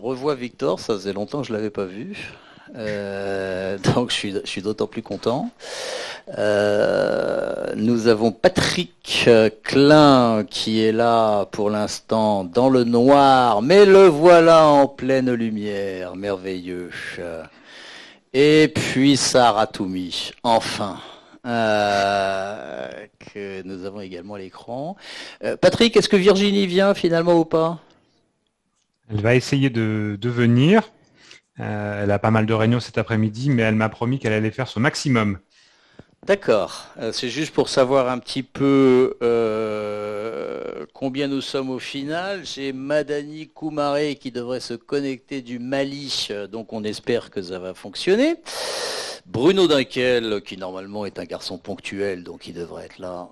Revois Victor, ça faisait longtemps que je l'avais pas vu. Donc je suis d'autant plus content. Nous avons Patrick Klein qui est là pour l'instant dans le noir, mais le voilà en pleine lumière, merveilleux. Et puis Sarah Toumi, enfin, que nous avons également à l'écran. Patrick, est-ce que Virginie vient finalement ou pas? Elle va essayer de venir. Elle a pas mal de réunions cet après-midi, mais elle m'a promis qu'elle allait faire son maximum. D'accord. C'est juste pour savoir un petit peu combien nous sommes au final. J'ai Madani Koumaré qui devrait se connecter du Mali, donc on espère que ça va fonctionner. Bruno Dunkel, qui normalement est un garçon ponctuel, donc il devrait être là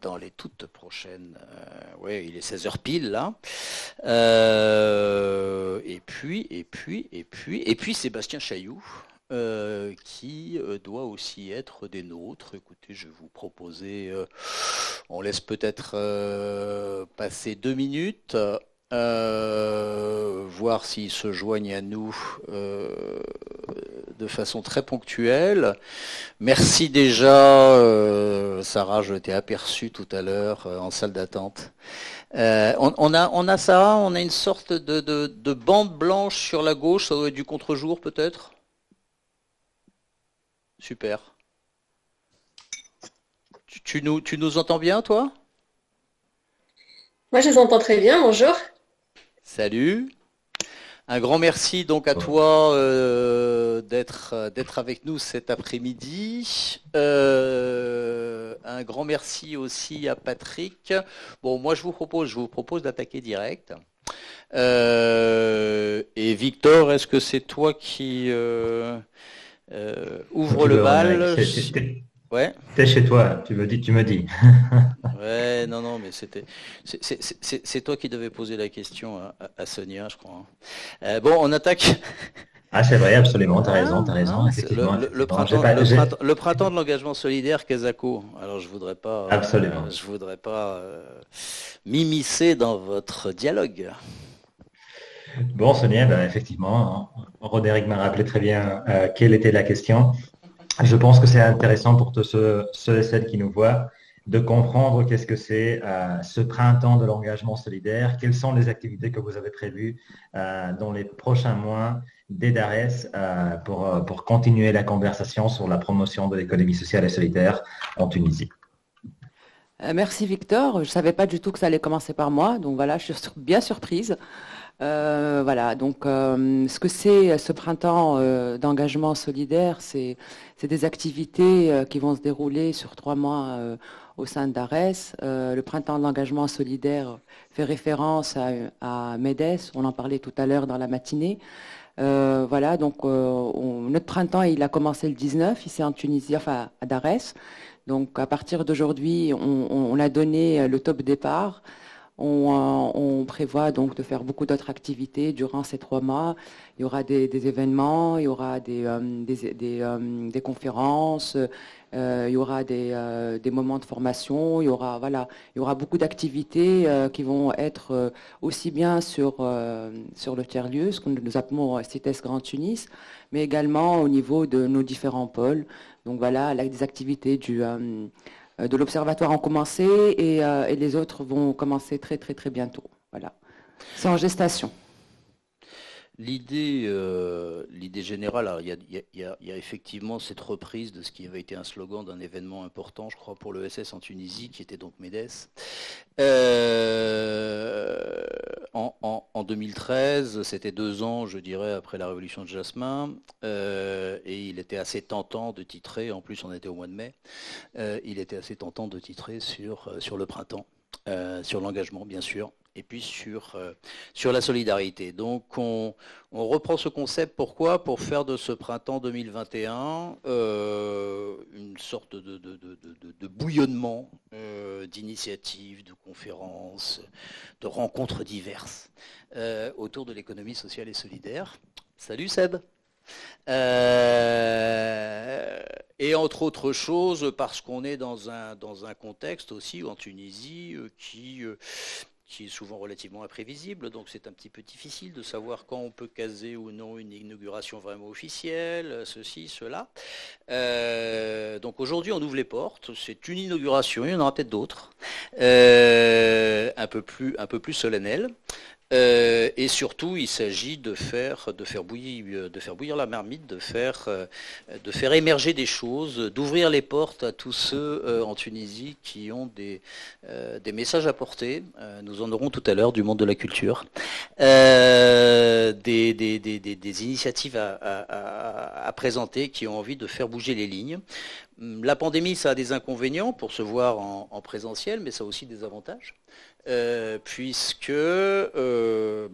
dans les toutes prochaines. Ouais, il est 16 heures pile là. Et puis Sébastien Chailloux qui doit aussi être des nôtres. Écoutez, je vais vous proposer, on laisse peut-être passer 2 minutes, voir s'ils se joignent à nous de façon très ponctuelle. Merci déjà, Sarah, je t'ai aperçu tout à l'heure en salle d'attente. On a Sarah, on a une sorte de bande blanche sur la gauche, ça doit être du contre-jour peut-être. Super. Tu nous entends bien, toi? Moi, je vous entends très bien, bonjour. Salut. Un grand merci donc à toi d'être avec nous cet après-midi. Un grand merci aussi à Patrick. Bon, moi je vous propose d'attaquer direct. Et Victor, est-ce que c'est toi qui Quand ouvre tu le veux, Ronald. bal? Ouais. T'es chez toi, tu me dis. Ouais, non, non, mais c'est toi qui devais poser la question à Sonia, je crois, hein. Bon, on attaque. Ah, c'est vrai, absolument, Ah, t'as raison, hein, c'est effectivement, le effectivement. J'ai printemps, pas, le j'ai- printemps, le printemps de l'engagement solidaire Casako. Alors, Absolument. je voudrais pas m'immiscer dans votre dialogue. Bon, Sonia, ben, effectivement, hein, Roderick m'a rappelé très bien quelle était la question. Je pense que c'est intéressant pour tous ceux et celles qui nous voient de comprendre qu'est-ce que c'est ce printemps de l'engagement solidaire, quelles sont les activités que vous avez prévues dans les prochains mois d'EDARES pour continuer la conversation sur la promotion de l'économie sociale et solidaire en Tunisie. Merci Victor. Je ne savais pas du tout que ça allait commencer par moi, donc voilà, je suis bien surprise. Voilà, donc ce que c'est ce printemps d'engagement solidaire, c'est des activités qui vont se dérouler sur 3 mois au sein d'ARES. Le printemps d'engagement solidaire fait référence à MEDES, on en parlait tout à l'heure dans la matinée. Voilà, donc notre printemps, il a commencé le 19, ici en Tunisie, enfin à Darès. Donc à partir d'aujourd'hui, on a donné le top départ. On prévoit donc de faire beaucoup d'autres activités durant ces 3 mois. Il y aura des événements, il y aura des conférences, il y aura des moments de formation, il y aura beaucoup d'activités qui vont être aussi bien sur le tiers-lieu, ce que nous appelons CITES Grand Tunis, mais également au niveau de nos différents pôles. Donc voilà, là, des activités de l'Observatoire ont commencé et les autres vont commencer très très très bientôt. Voilà. C'est en gestation. L'idée générale, alors, il y a effectivement cette reprise de ce qui avait été un slogan d'un événement important, je crois, pour l'ESS en Tunisie, qui était donc MEDES. En 2013, c'était 2 ans, je dirais, après la révolution de Jasmin, et il était assez tentant de titrer, en plus on était au mois de mai, il était assez tentant de titrer sur le printemps, sur l'engagement bien sûr, et puis sur la solidarité. Donc on reprend ce concept, pourquoi? Pour faire de ce printemps 2021 une sorte de bouillonnement d'initiatives, de conférences, de rencontres diverses autour de l'économie sociale et solidaire. Salut Seb. Et entre autres choses, parce qu'on est dans un contexte aussi en Tunisie qui est souvent relativement imprévisible, donc c'est un petit peu difficile de savoir quand on peut caser ou non une inauguration vraiment officielle, ceci, cela. Donc aujourd'hui, on ouvre les portes, c'est une inauguration, il y en aura peut-être d'autres, un peu plus solennelle. Et surtout, il s'agit de faire bouillir la marmite, de faire émerger des choses, d'ouvrir les portes à tous ceux en Tunisie qui ont des messages à porter. Nous en aurons tout à l'heure du monde de la culture, des initiatives à présenter qui ont envie de faire bouger les lignes. La pandémie, ça a des inconvénients pour se voir en présentiel, mais ça a aussi des avantages. Puisque on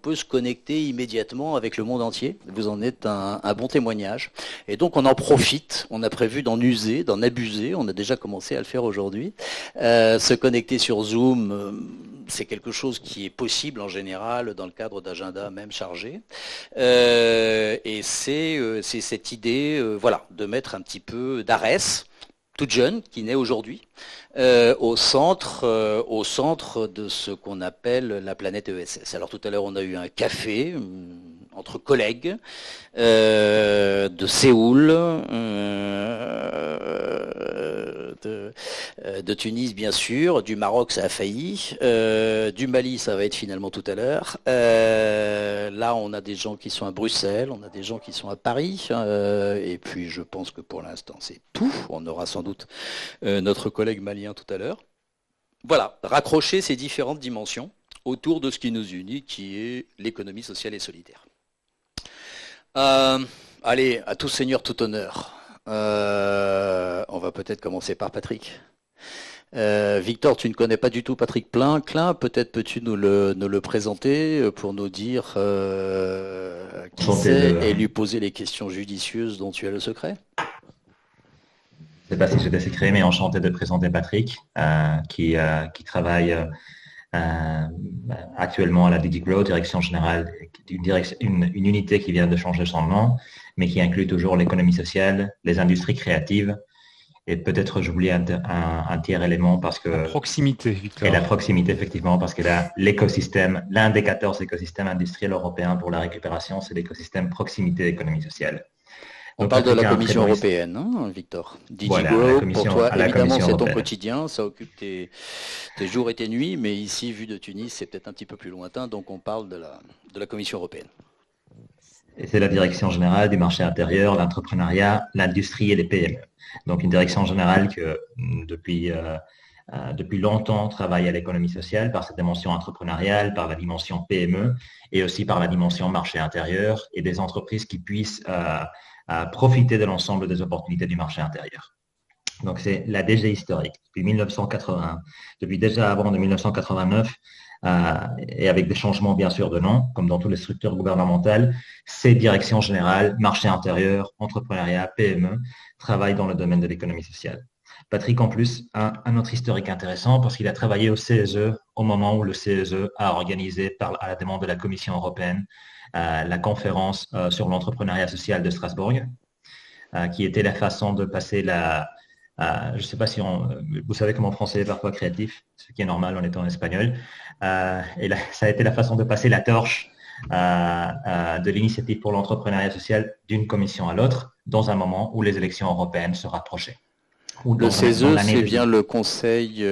peut se connecter immédiatement avec le monde entier. Vous en êtes un bon témoignage. Et donc on en profite. On a prévu d'en user, d'en abuser. On a déjà commencé à le faire aujourd'hui. Se connecter sur Zoom, c'est quelque chose qui est possible en général dans le cadre d'agendas même chargés. Et c'est cette idée, de mettre un petit peu d'Arès, toute jeune, qui naît aujourd'hui, au centre de ce qu'on appelle la planète ESS. Alors tout à l'heure, on a eu un café entre collègues de Séoul, de Tunis bien sûr, du Maroc ça a failli, du Mali ça va être finalement tout à l'heure. Là on a des gens qui sont à Bruxelles, on a des gens qui sont à Paris, et puis je pense que pour l'instant c'est tout. On aura sans doute notre collègue malien tout à l'heure. Voilà, raccrocher ces différentes dimensions autour de ce qui nous unit, qui est l'économie sociale et solidaire. Allez, à tout seigneur, tout honneur. On va peut-être commencer par Patrick. Victor, tu ne connais pas du tout Patrick Klein. Peut-être peux-tu nous le présenter pour nous dire qui c'est et lui poser les questions judicieuses dont tu as le secret. Je ne sais pas si j'étais secret, mais enchanté de présenter Patrick, qui travaille actuellement à la DigiGrow, direction générale, une unité qui vient de changer son nom, mais qui inclut toujours l'économie sociale, les industries créatives, et peut-être j'oublie un tiers élément parce que... La proximité, Victor. Et la proximité, effectivement, parce que là, l'écosystème, l'un des 14 écosystèmes industriels européens pour la récupération, c'est l'écosystème proximité économie sociale. On parle de la Commission européenne, hein, Victor. DigiGrow, pour toi, évidemment, c'est ton quotidien, ça occupe tes jours et tes nuits, mais ici, vu de Tunis, c'est peut-être un petit peu plus lointain, donc on parle de la Commission européenne. Et c'est la direction générale du marché intérieur, l'entrepreneuriat, l'industrie et les PME. Donc une direction générale que depuis longtemps travaille à l'économie sociale par cette dimension entrepreneuriale, par la dimension PME et aussi par la dimension marché intérieur et des entreprises qui puissent profiter de l'ensemble des opportunités du marché intérieur. Donc c'est la DG historique depuis 1981, depuis déjà avant de 1989, et avec des changements bien sûr de nom, comme dans toutes les structures gouvernementales, ces directions générales, marché intérieur, entrepreneuriat, PME, travaillent dans le domaine de l'économie sociale. Patrick, en plus, a un autre historique intéressant parce qu'il a travaillé au CESE au moment où le CESE a organisé, à la demande de la Commission européenne, la conférence sur l'entrepreneuriat social de Strasbourg, qui était la façon de passer je ne sais pas si vous savez comment français est parfois créatif, ce qui est normal en étant espagnol, et ça a été la façon de passer la torche de l'initiative pour l'entrepreneuriat social d'une commission à l'autre dans un moment où les élections européennes se rapprochaient. Le CESE, c'est bien le Conseil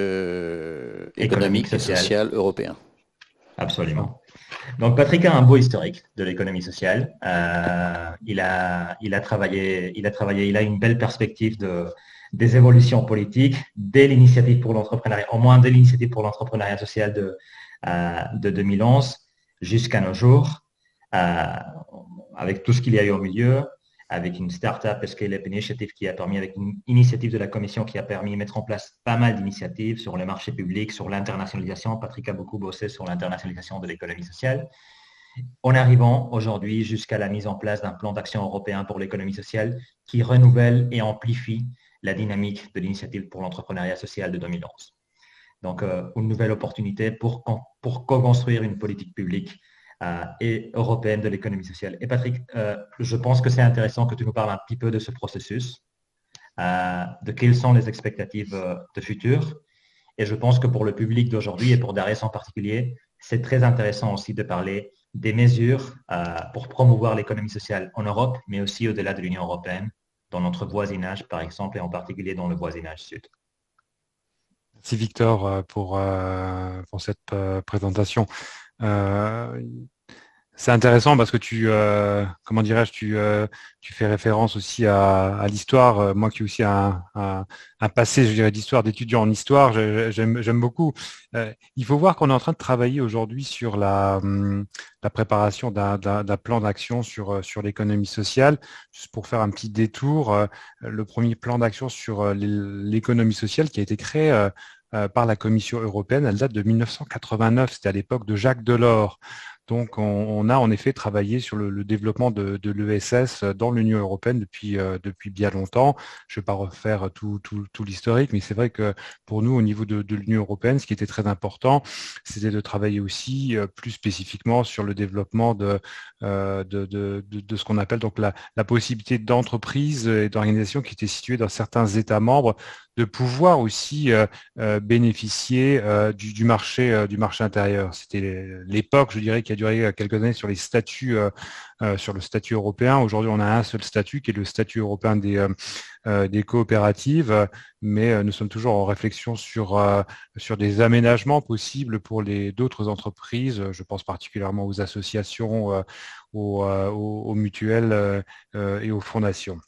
économique et social européen. Absolument. Donc Patrick a un beau historique de l'économie sociale. Il a une belle perspective des évolutions politiques, dès l'initiative pour l'entrepreneuriat, au moins dès l'initiative pour l'entrepreneuriat social de 2011 jusqu'à nos jours, avec tout ce qu'il y a eu au milieu, avec une Startup Scale-up Initiative qui a permis, avec une initiative de la Commission qui a permis de mettre en place pas mal d'initiatives sur les marchés publics, sur l'internationalisation. Patrick a beaucoup bossé sur l'internationalisation de l'économie sociale. En arrivant aujourd'hui jusqu'à la mise en place d'un plan d'action européen pour l'économie sociale qui renouvelle et amplifie la dynamique de l'initiative pour l'entrepreneuriat social de 2011. Donc, une nouvelle opportunité pour co-construire une politique publique et européenne de l'économie sociale. Et Patrick, je pense que c'est intéressant que tu nous parles un petit peu de ce processus, de quelles sont les expectatives de futur Et je pense que pour le public d'aujourd'hui et pour Darius en particulier, c'est très intéressant aussi de parler des mesures pour promouvoir l'économie sociale en Europe, mais aussi au-delà de l'Union européenne, dans notre voisinage, par exemple, et en particulier dans le voisinage sud. Merci Victor pour cette présentation. C'est intéressant parce que comment dirais-je, tu fais référence aussi à l'histoire. Moi qui ai aussi un passé, je dirais, d'histoire, d'étudiant en histoire, j'aime beaucoup. Il faut voir qu'on est en train de travailler aujourd'hui sur la préparation d'un plan d'action sur l'économie sociale. Juste pour faire un petit détour, le premier plan d'action sur l'économie sociale qui a été créé par la Commission européenne, elle date de 1989. C'était à l'époque de Jacques Delors. Donc, on a en effet travaillé sur le développement de l'ESS dans l'Union européenne depuis bien longtemps. Je ne vais pas refaire tout l'historique, mais c'est vrai que pour nous, au niveau de l'Union européenne, ce qui était très important, c'était de travailler aussi plus spécifiquement sur le développement de ce qu'on appelle donc la possibilité d'entreprises et d'organisations qui étaient situées dans certains États membres de pouvoir aussi bénéficier du marché intérieur. C'était l'époque, je dirais, qui a duré quelques années sur les statuts, sur le statut européen. Aujourd'hui, on a un seul statut qui est le statut européen des coopératives, mais nous sommes toujours en réflexion sur des aménagements possibles pour d'autres entreprises. Je pense particulièrement aux associations, aux mutuelles et aux fondations.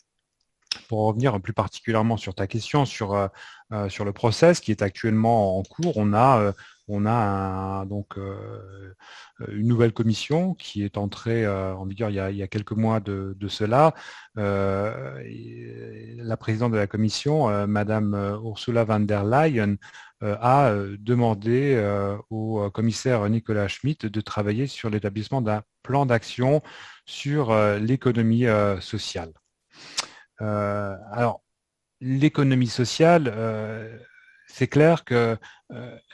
Pour revenir plus particulièrement sur ta question, sur le process qui est actuellement en cours, on a une nouvelle commission qui est entrée en vigueur il y a quelques mois de cela. La présidente de la commission, Madame Ursula von der Leyen, a demandé au commissaire Nicolas Schmit de travailler sur l'établissement d'un plan d'action sur l'économie sociale. Alors, l'économie sociale, c'est clair qu'elle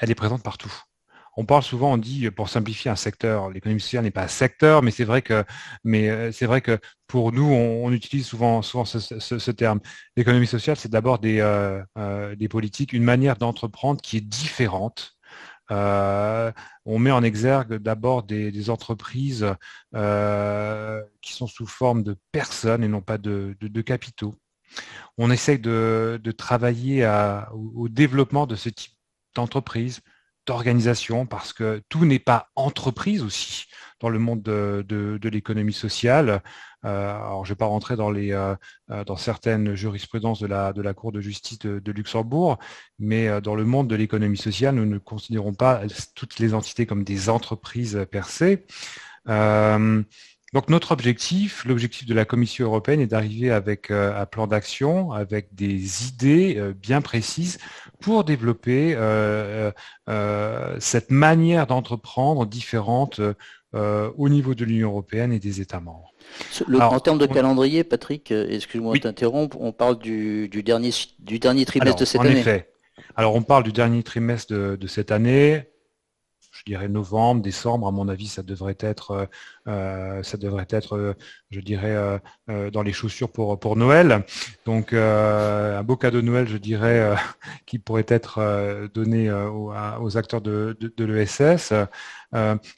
est présente partout. On parle souvent, on dit, pour simplifier un secteur, l'économie sociale n'est pas un secteur, mais c'est vrai que pour nous, on utilise souvent ce terme. L'économie sociale, c'est d'abord des politiques, une manière d'entreprendre qui est différente. On met en exergue d'abord des entreprises qui sont sous forme de personnes et non pas de capitaux. On essaye de travailler au développement de ce type d'entreprise, d'organisation, parce que tout n'est pas entreprise aussi dans le monde de l'économie sociale. Alors, je ne vais pas rentrer dans certaines jurisprudences de la Cour de justice de Luxembourg, mais dans le monde de l'économie sociale, nous ne considérons pas toutes les entités comme des entreprises per se. Donc notre objectif, l'objectif de la Commission européenne est d'arriver avec un plan d'action, avec des idées bien précises pour développer cette manière d'entreprendre différente au niveau de l'Union européenne et des États membres. En termes de calendrier, Patrick, excuse-moi de t'interrompre, on parle du dernier trimestre de cette année. En effet. Alors on parle du dernier trimestre de cette année. Je dirais novembre, décembre, à mon avis, ça devrait être, je dirais, dans les chaussures pour Noël. Donc, un beau cadeau de Noël, je dirais, qui pourrait être donné aux acteurs de l'ESS.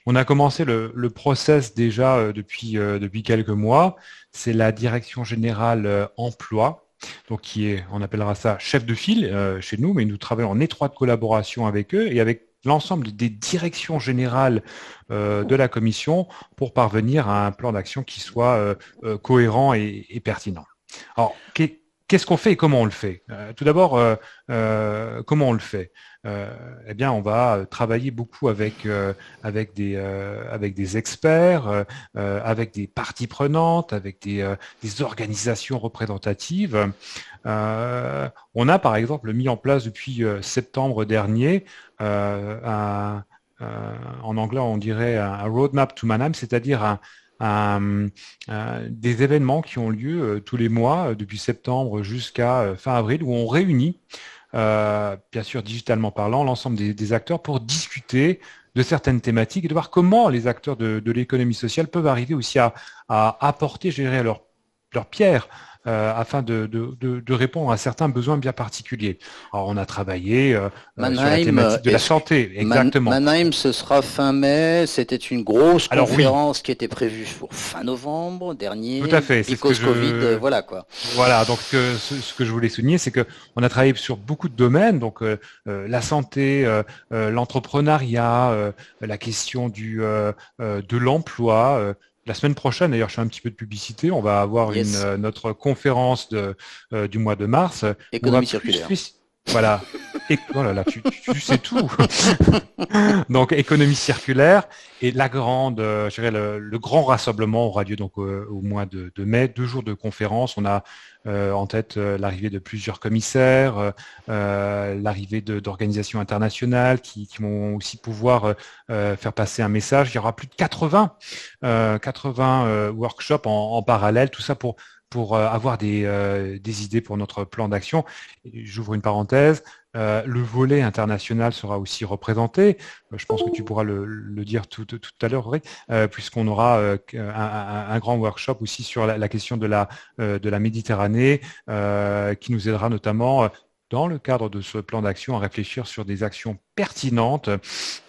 On a commencé le process déjà depuis quelques mois. C'est la direction générale emploi. Donc on appellera ça chef de file chez nous, mais nous travaillons en étroite collaboration avec eux et avec l'ensemble des directions générales de la Commission pour parvenir à un plan d'action qui soit cohérent et pertinent. Alors, qu'est-ce qu'on fait et comment on le fait? Tout d'abord, comment on le fait? Eh bien, on va travailler beaucoup avec des experts, avec des parties prenantes, avec des organisations représentatives. On a par exemple mis en place depuis septembre dernier en anglais on dirait un roadmap to Mannheim, c'est-à-dire des événements qui ont lieu tous les mois depuis septembre jusqu'à fin avril où on réunit bien sûr digitalement parlant l'ensemble des acteurs pour discuter de certaines thématiques et de voir comment les acteurs de l'économie sociale peuvent arriver aussi à apporter, je dirais, leur pierre afin de répondre à certains besoins bien particuliers. Alors, on a travaillé sur la thématique de la santé, exactement. Mannheim, ce sera fin mai. C'était une grosse Alors, conférence qui était prévue pour fin novembre dernier. Tout à fait, c'est Because Covid, voilà quoi. Voilà, donc ce que je voulais souligner, c'est que on a travaillé sur beaucoup de domaines, donc la santé, l'entrepreneuriat, la question de l'emploi. La semaine prochaine, d'ailleurs, je fais un petit peu de publicité. On va avoir notre conférence du mois de mars. Économie circulaire. Voilà. Oh là là, tu sais tout. Donc, économie circulaire et la grande, je dirais le grand rassemblement aura lieu donc au mois de mai. 2 jours de conférence. On a en tête l'arrivée de plusieurs commissaires, l'arrivée d'organisations internationales qui vont aussi pouvoir faire passer un message. Il y aura plus de 80 workshops en parallèle. Tout ça pour avoir des idées pour notre plan d'action. J'ouvre une parenthèse. Le volet international sera aussi représenté. Je pense que tu pourras le dire tout à l'heure, puisqu'on aura un grand workshop aussi sur la question de la Méditerranée, qui nous aidera notamment dans le cadre de ce plan d'action à réfléchir sur des actions pertinentes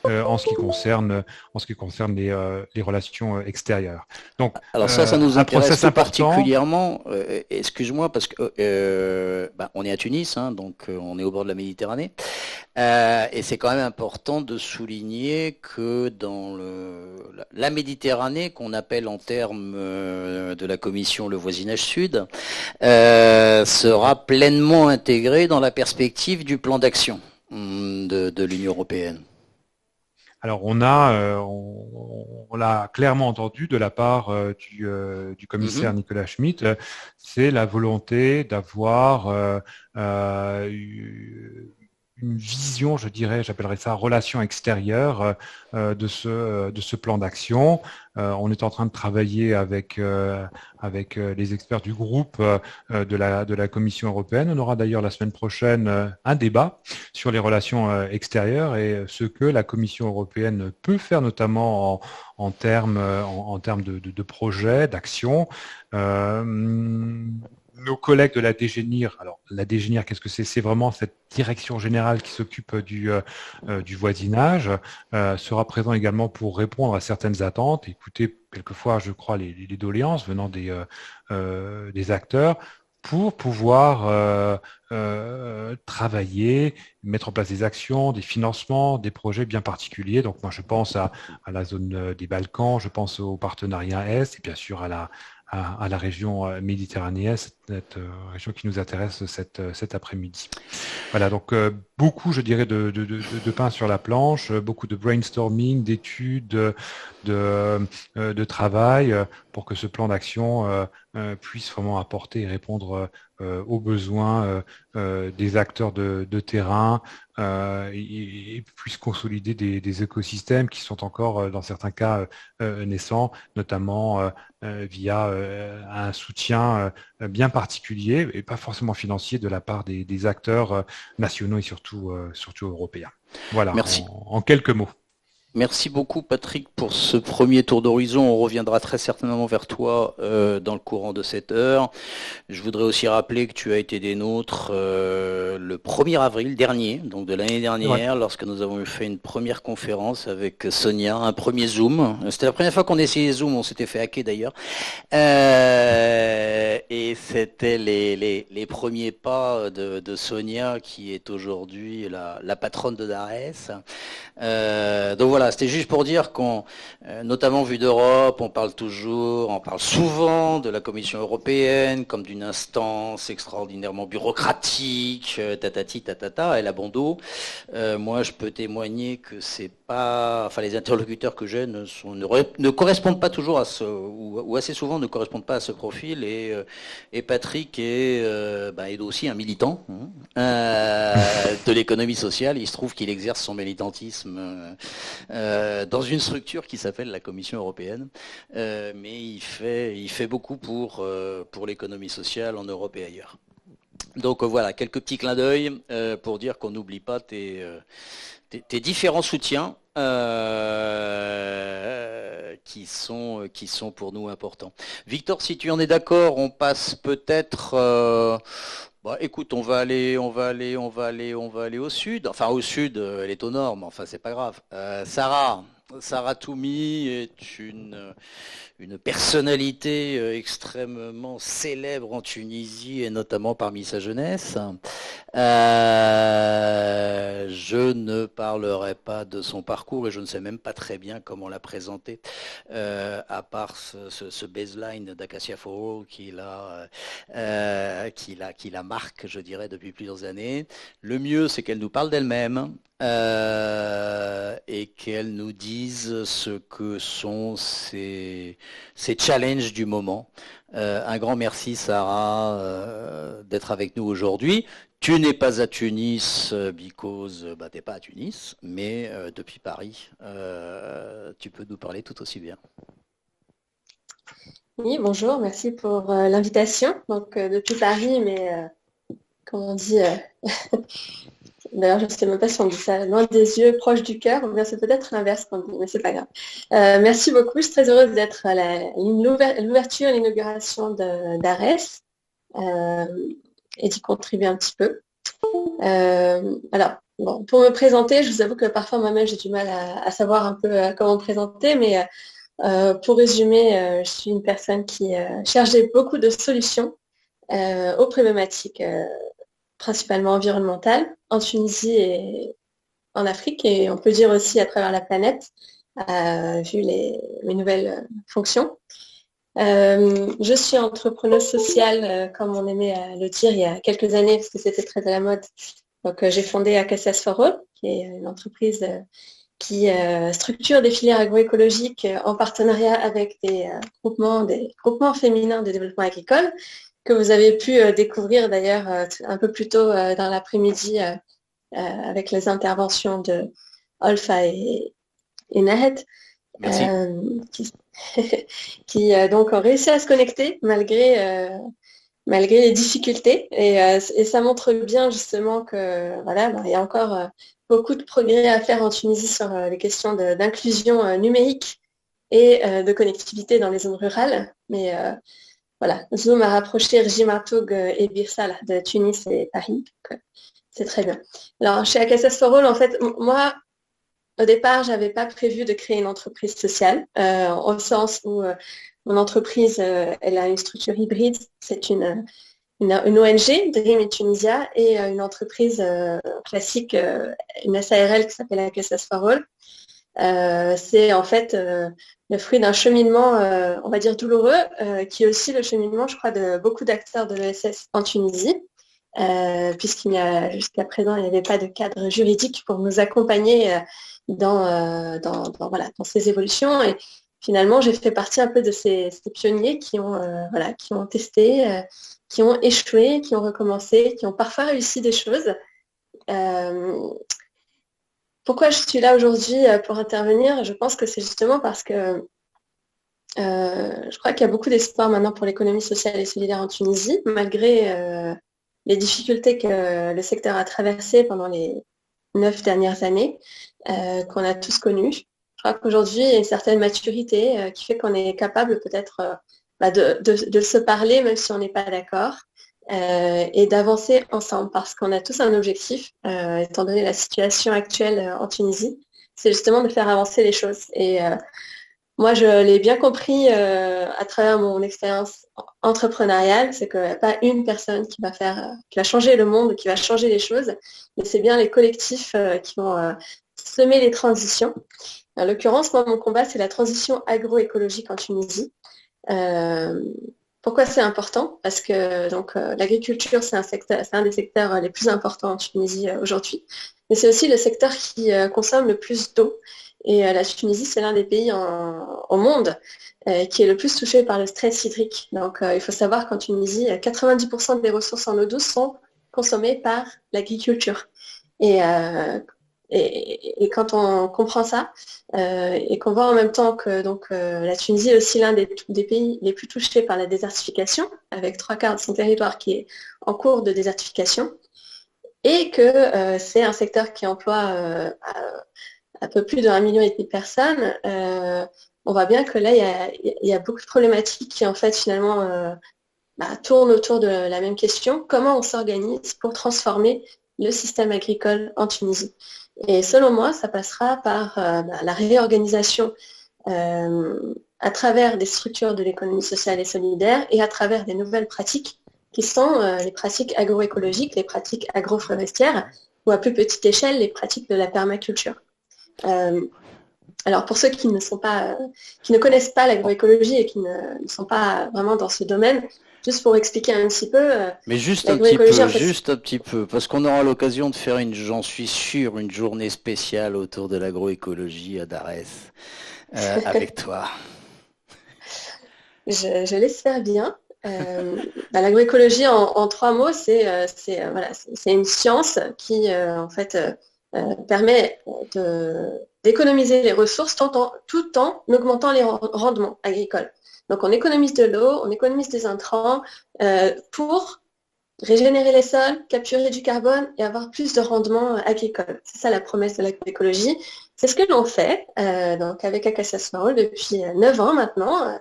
en ce qui concerne les relations extérieures. Donc, alors ça nous intéresse tout particulièrement. Excuse-moi, parce que on est à Tunis, hein, donc on est au bord de la Méditerranée, et c'est quand même important de souligner que dans la Méditerranée, qu'on appelle en termes de la Commission le voisinage sud, sera pleinement intégrée dans la perspective du plan d'action de l'Union européenne. Alors on l'a clairement entendu de la part du commissaire Nicolas Schmit, c'est la volonté d'avoir une vision, je dirais, j'appellerais ça relation extérieure de ce plan d'action. On est en train de travailler avec les experts du groupe de la Commission européenne. On aura d'ailleurs la semaine prochaine un débat sur les relations extérieures et ce que la Commission européenne peut faire, notamment en termes de projets, d'actions. Nos collègues de la DGNIR, alors la DGNIR, qu'est-ce que c'est? C'est vraiment cette direction générale qui s'occupe du voisinage, sera présent également pour répondre à certaines attentes, écouter quelquefois, je crois, les doléances venant des acteurs pour pouvoir travailler, mettre en place des actions, des financements, des projets bien particuliers. Donc moi je pense à la zone des Balkans, je pense au partenariat Est et bien sûr à la région méditerranéenne, cette région qui nous intéresse cet après-midi. Voilà, donc beaucoup, je dirais, de pain sur la planche, beaucoup de brainstorming, d'études, de travail pour que ce plan d'action puisse vraiment apporter et répondre aux besoins des acteurs de terrain et puisse consolider des écosystèmes qui sont encore, dans certains cas, naissants, notamment via un soutien bien particulier et pas forcément financier de la part des acteurs nationaux et surtout européens. Voilà, merci. En quelques mots. Merci beaucoup Patrick pour ce premier tour d'horizon. On reviendra très certainement vers toi dans le courant de cette heure. Je voudrais aussi rappeler que tu as été des nôtres le 1er avril dernier, donc de l'année dernière, lorsque nous avons fait une première conférence avec Sonia, un premier Zoom. C'était la première fois qu'on essayait Zoom, on s'était fait hacker d'ailleurs. Et c'était les premiers pas de Sonia, qui est aujourd'hui la patronne de Dares. Donc voilà, c'était juste pour dire qu'on, notamment vu d'Europe, on parle souvent de la Commission européenne comme d'une instance extraordinairement bureaucratique, tatati tatata, elle a bon dos. Moi, je peux témoigner que c'est pas, enfin, les interlocuteurs que j'ai ne correspondent pas toujours à ou assez souvent ne correspondent pas à ce profil. Et Patrick est aussi un militant de l'économie sociale. Il se trouve qu'il exerce son militantisme dans une structure qui s'appelle la Commission européenne, mais il fait beaucoup pour l'économie sociale en Europe et ailleurs. Donc voilà, quelques petits clins d'œil pour dire qu'on n'oublie pas tes différents soutiens qui sont pour nous importants. Victor, si tu en es d'accord, on passe peut-être. Bah, écoute, on va aller au sud. Enfin, au sud, elle est au nord, mais enfin, c'est pas grave. Sarah Toumi est une personnalité extrêmement célèbre en Tunisie et notamment parmi sa jeunesse. Je ne parlerai pas de son parcours et je ne sais même pas très bien comment la présenter, à part ce baseline d'Acacia for All qui la marque, je dirais, depuis plusieurs années. Le mieux, c'est qu'elle nous parle d'elle-même. Et qu'elle nous dise ce que sont ces challenges du moment. Un grand merci Sarah d'être avec nous aujourd'hui. Tu n'es pas à Tunis because t'es pas à Tunis, mais depuis Paris, tu peux nous parler tout aussi bien. Oui, bonjour, merci pour l'invitation. Donc, depuis Paris, mais comme on dit, d'ailleurs, je ne sais même pas si on dit ça, loin des yeux, proche du cœur, ou bien c'est peut-être l'inverse qu'on dit, mais c'est pas grave. Merci beaucoup, je suis très heureuse d'être à l'ouverture et l'inauguration d'ARES et d'y contribuer un petit peu. Alors, bon, pour me présenter, je vous avoue que parfois moi-même j'ai du mal à savoir un peu comment me présenter, mais pour résumer, je suis une personne qui cherche beaucoup de solutions aux problématiques principalement environnementales en Tunisie et en Afrique, et on peut dire aussi à travers la planète, vu mes nouvelles fonctions. Je suis entrepreneuse sociale, comme on aimait le dire il y a quelques années, parce que c'était très à la mode. Donc, j'ai fondé Acacias for All, qui est une entreprise qui structure des filières agroécologiques en partenariat avec des groupements féminins de développement agricole, que vous avez pu découvrir d'ailleurs un peu plus tôt dans l'après-midi avec les interventions de Olfa et Nahed, qui donc ont réussi à se connecter malgré les difficultés. Et ça montre bien justement que voilà, il y a encore beaucoup de progrès à faire en Tunisie sur les questions d'inclusion numérique et de connectivité dans les zones rurales. Mais voilà, Zoom a rapproché Régime Artoug et Birsal de Tunis et Paris. C'est très bien. Alors, chez Acacias for All, en fait, moi, au départ, je n'avais pas prévu de créer une entreprise sociale, au sens où mon entreprise, elle a une structure hybride. C'est une ONG, Dream in Tunisia, et une entreprise classique, une SARL qui s'appelle Acacias for All. C'est en fait le fruit d'un cheminement, on va dire douloureux, qui est aussi le cheminement, je crois, de beaucoup d'acteurs de l'ESS en Tunisie, puisqu'il n'y a jusqu'à présent, il n'y avait pas de cadre juridique pour nous accompagner dans ces évolutions. Et finalement, j'ai fait partie un peu de ces pionniers qui ont testé, qui ont échoué, qui ont recommencé, qui ont parfois réussi des choses. Pourquoi je suis là aujourd'hui pour intervenir? Je pense que c'est justement parce que je crois qu'il y a beaucoup d'espoir maintenant pour l'économie sociale et solidaire en Tunisie, malgré les difficultés que le secteur a traversées pendant les 9 dernières années, qu'on a tous connues. Je crois qu'aujourd'hui, il y a une certaine maturité qui fait qu'on est capable peut-être de se parler, même si on n'est pas d'accord, et d'avancer ensemble, parce qu'on a tous un objectif, étant donné la situation actuelle en Tunisie, c'est justement de faire avancer les choses. Et moi, je l'ai bien compris à travers mon expérience entrepreneuriale, c'est qu'il n'y a pas une personne qui va changer le monde, qui va changer les choses, mais c'est bien les collectifs qui vont semer les transitions. En l'occurrence, moi, mon combat, c'est la transition agroécologique en Tunisie. Pourquoi c'est important? Parce que l'agriculture, c'est un des secteurs les plus importants en Tunisie aujourd'hui, mais c'est aussi le secteur qui consomme le plus d'eau. Et la Tunisie, c'est l'un des pays au monde qui est le plus touché par le stress hydrique. Donc, il faut savoir qu'en Tunisie, 90% des ressources en eau douce sont consommées par l'agriculture. Et quand on comprend ça, et qu'on voit en même temps que la Tunisie est aussi l'un des pays les plus touchés par la désertification, avec 3/4 de son territoire qui est en cours de désertification, et que c'est un secteur qui emploie un peu plus d'1,5 million de personnes, on voit bien que là, il y a beaucoup de problématiques qui, en fait, finalement, tournent autour de la même question. Comment on s'organise pour transformer le système agricole en Tunisie? Et selon moi, ça passera par la réorganisation à travers des structures de l'économie sociale et solidaire et à travers des nouvelles pratiques qui sont les pratiques agroécologiques, les pratiques agroforestières ou à plus petite échelle, les pratiques de la permaculture. Alors pour ceux qui ne connaissent pas l'agroécologie et qui ne sont pas vraiment dans ce domaine, juste pour expliquer un petit peu. Mais juste un petit peu, parce qu'on aura l'occasion de faire j'en suis sûr, une journée spéciale autour de l'agroécologie à Darès, avec toi. Je l'espère bien. L'agroécologie, en 3 mots, c'est une science qui, en fait, permet d'économiser les ressources tout en augmentant les rendements agricoles. Donc, on économise de l'eau, on économise des intrants pour régénérer les sols, capturer du carbone et avoir plus de rendement agricole. C'est ça la promesse de l'agroécologie. C'est ce que l'on fait donc avec Acacia Small depuis 9 ans maintenant.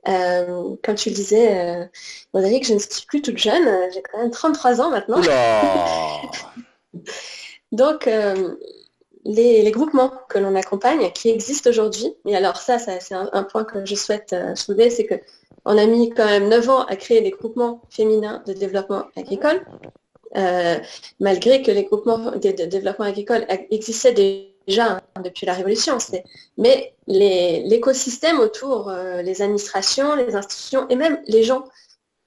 Comme tu le disais, Roderick, je ne suis plus toute jeune, j'ai quand même 33 ans maintenant. Donc, les groupements que l'on accompagne, qui existent aujourd'hui, et alors ça c'est un point que je souhaite soulever, c'est qu'on a mis quand même 9 ans à créer des groupements féminins de développement agricole, malgré que les groupements de développement agricole existaient déjà depuis la Révolution. Mais l'écosystème autour, les administrations, les institutions et même les gens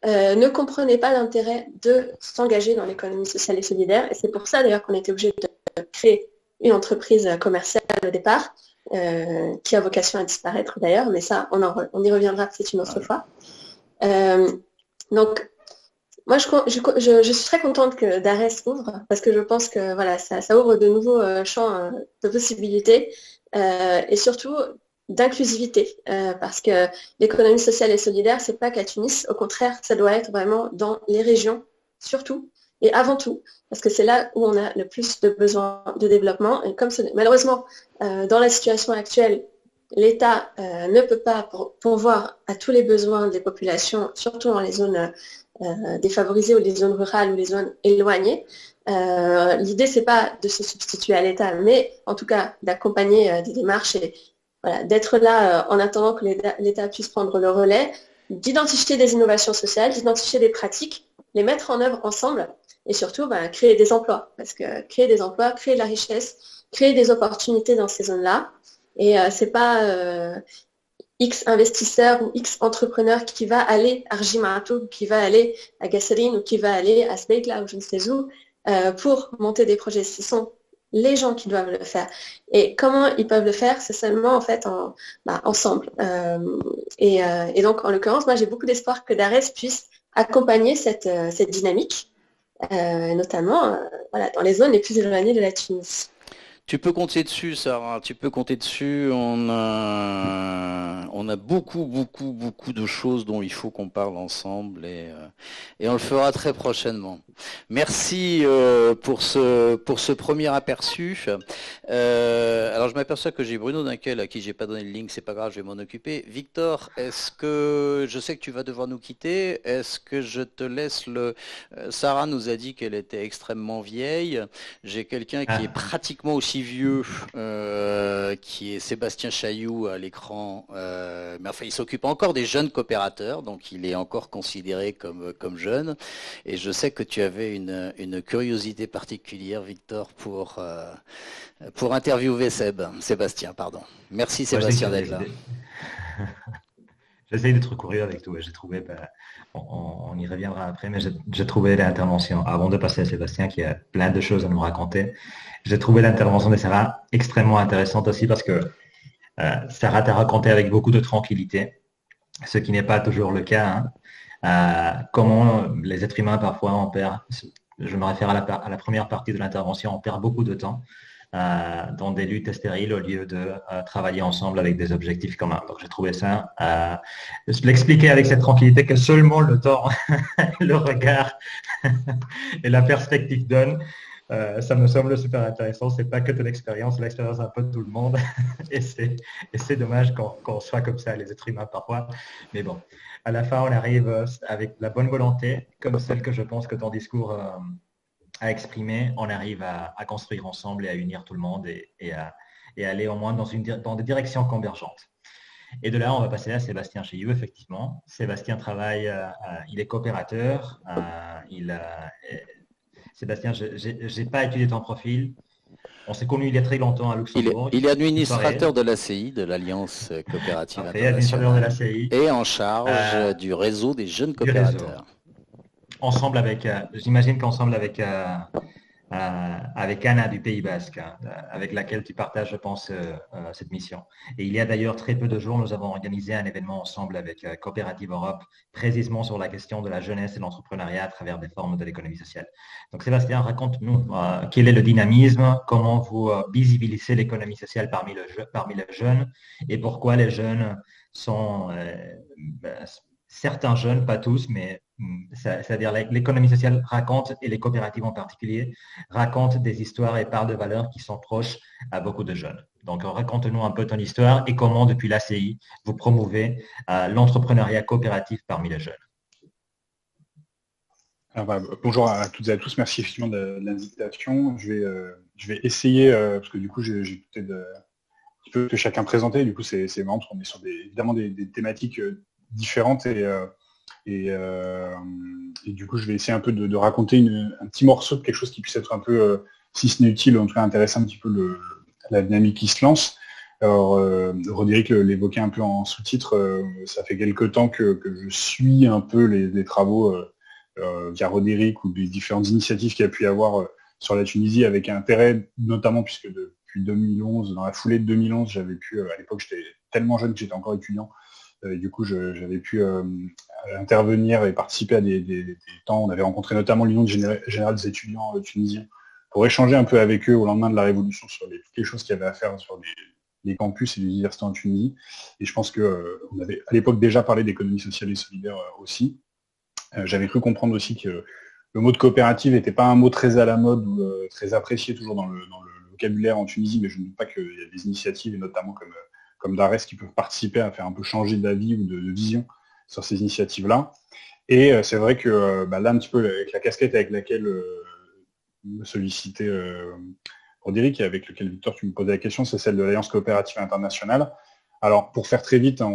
ne comprenaient pas l'intérêt de s'engager dans l'économie sociale et solidaire. Et c'est pour ça d'ailleurs qu'on était obligé de créer une entreprise commerciale au départ, qui a vocation à disparaître d'ailleurs, mais ça, on y reviendra, c'est une autre fois. Donc, moi, je suis très contente que Darès ouvre, parce que je pense que voilà, ça ouvre de nouveaux champs de possibilités, et surtout d'inclusivité, parce que l'économie sociale et solidaire, c'est pas qu'à Tunis, au contraire, ça doit être vraiment dans les régions, surtout, et avant tout, parce que c'est là où on a le plus de besoins de développement. Et comme malheureusement, dans la situation actuelle, l'État ne peut pas pourvoir à tous les besoins des populations, surtout dans les zones défavorisées ou les zones rurales ou les zones éloignées. L'idée, c'est pas de se substituer à l'État, mais en tout cas d'accompagner des démarches et voilà, d'être là en attendant que l'État puisse prendre le relais, d'identifier des innovations sociales, d'identifier des pratiques, les mettre en œuvre ensemble et surtout créer des emplois. Parce que créer des emplois, créer de la richesse, créer des opportunités dans ces zones-là. Et c'est pas X investisseur ou X entrepreneur qui va aller à Arjimatou, qui va aller à Gasserine ou qui va aller à Sbeikla ou je ne sais où pour monter des projets. Ce sont les gens qui doivent le faire. Et comment ils peuvent le faire? C'est seulement en fait ensemble. Et donc en l'occurrence, moi j'ai beaucoup d'espoir que Darès puisse accompagner cette dynamique, notamment dans les zones les plus éloignées de la Tunisie. Tu peux compter dessus, Sarah, tu peux compter dessus. On a beaucoup de choses dont il faut qu'on parle ensemble et on le fera très prochainement. Merci pour ce premier aperçu. Alors je m'aperçois que j'ai Bruno Dunkel à qui j'ai pas donné le link, c'est pas grave, je vais m'en occuper. Victor, je sais que tu vas devoir nous quitter, est-ce que je te laisse Sarah nous a dit qu'elle était extrêmement vieille. J'ai quelqu'un qui est pratiquement aussi vieux, qui est Sébastien Chailloux à l'écran, mais enfin il s'occupe encore des jeunes coopérateurs, donc il est encore considéré comme jeune, et je sais que tu avais une curiosité particulière, Victor, pour interviewer Sébastien, pardon. Merci Sébastien d'être là. J'essaie d'être curieux avec tout, j'ai trouvé, on y reviendra après, mais j'ai trouvé l'intervention, avant de passer à Sébastien qui a plein de choses à nous raconter, j'ai trouvé l'intervention de Sarah extrêmement intéressante aussi parce que Sarah t'a raconté avec beaucoup de tranquillité, ce qui n'est pas toujours le cas, comment les êtres humains parfois on perd, je me réfère à la première partie de l'intervention, on perd beaucoup de temps dans des luttes stériles au lieu de travailler ensemble avec des objectifs communs. Donc j'ai trouvé ça, l'expliquer avec cette tranquillité que seulement le temps, le regard et la perspective donnent. Ça me semble super intéressant. C'est pas que ton expérience, c'est l'expérience un peu de tout le monde. Et c'est dommage qu'on soit comme ça, les êtres humains parfois. Mais bon, à la fin, on arrive avec la bonne volonté, comme celle que je pense que ton discours a exprimé, on arrive à construire ensemble et à unir tout le monde et aller au moins dans des directions convergentes. Et de là, on va passer à Sébastien chez You, effectivement. Sébastien travaille, il est coopérateur. Sébastien, je n'ai pas étudié ton profil. On s'est connus il y a très longtemps à Luxembourg. Il est administrateur de l'ACI, de l'Alliance Coopérative Administrateur de Internationale, l'ACI. et en charge du réseau des jeunes coopérateurs. Ensemble avec, j'imagine qu'ensemble avec Anna du Pays Basque, avec laquelle tu partages, je pense, cette mission. Et il y a d'ailleurs très peu de jours, nous avons organisé un événement ensemble avec Coopérative Europe, précisément sur la question de la jeunesse et l'entrepreneuriat à travers des formes de l'économie sociale. Donc Sébastien, raconte-nous quel est le dynamisme, comment vous visibilisez l'économie sociale parmi les jeunes et pourquoi les jeunes sont, certains jeunes, pas tous, mais c'est-à-dire l'économie sociale raconte, et les coopératives en particulier, racontent des histoires et parlent de valeurs qui sont proches à beaucoup de jeunes. Donc, raconte-nous un peu ton histoire et comment, depuis l'ACI, vous promouvez l'entrepreneuriat coopératif parmi les jeunes. Alors, bonjour à toutes et à tous, merci effectivement de l'invitation. Je vais essayer, parce que du coup, j'ai peut-être un petit peu que chacun présenté, du coup, c'est marrant, parce qu'on est sur évidemment des thématiques différentes et du coup, je vais essayer un peu de raconter un petit morceau de quelque chose qui puisse être un peu, si ce n'est utile, en tout cas intéresser un petit peu la dynamique qui se lance. Alors, Roderick l'évoquait un peu en sous-titre, ça fait quelque temps que je suis un peu les travaux via Roderick ou des différentes initiatives qu'il y a pu y avoir sur la Tunisie avec intérêt, notamment puisque depuis 2011, dans la foulée de 2011, j'avais pu, à l'époque j'étais tellement jeune que j'étais encore étudiant, et du coup j'avais pu intervenir et participer à des temps. On avait rencontré notamment l'Union générale des étudiants tunisiens pour échanger un peu avec eux au lendemain de la Révolution sur toutes les choses qu'il y avait à faire sur les campus et les universités en Tunisie. Et je pense qu'on avait à l'époque déjà parlé d'économie sociale et solidaire aussi. J'avais cru comprendre aussi que le mot de coopérative n'était pas un mot très à la mode ou très apprécié toujours dans le vocabulaire en Tunisie, mais je ne doute pas qu'il y a des initiatives, et notamment comme Darès, qui peuvent participer à faire un peu changer d'avis ou de vision sur ces initiatives-là. Et c'est vrai que là, un petit peu avec la casquette avec laquelle me sollicitait Roderick et avec lequel, Victor, tu me posais la question, c'est celle de l'Alliance coopérative internationale. Alors, pour faire très vite, hein,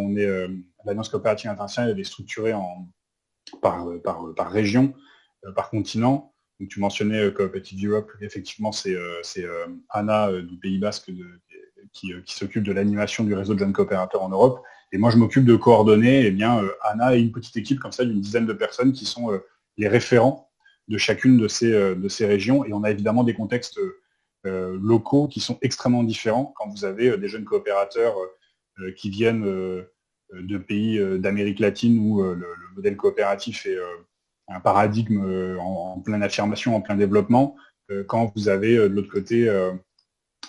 l'Alliance coopérative internationale, elle est structurée par région, par continent. Donc, tu mentionnais Cooperative Europe, effectivement, c'est Anna du Pays Basque qui s'occupe de l'animation du réseau de jeunes coopérateurs en Europe. Et moi, je m'occupe de coordonner Anna et une petite équipe comme ça d'une dizaine de personnes qui sont les référents de chacune de ces régions. Et on a évidemment des contextes locaux qui sont extrêmement différents. Quand vous avez des jeunes coopérateurs qui viennent de pays d'Amérique latine où le modèle coopératif est un paradigme en pleine affirmation, en plein développement, quand vous avez de l'autre côté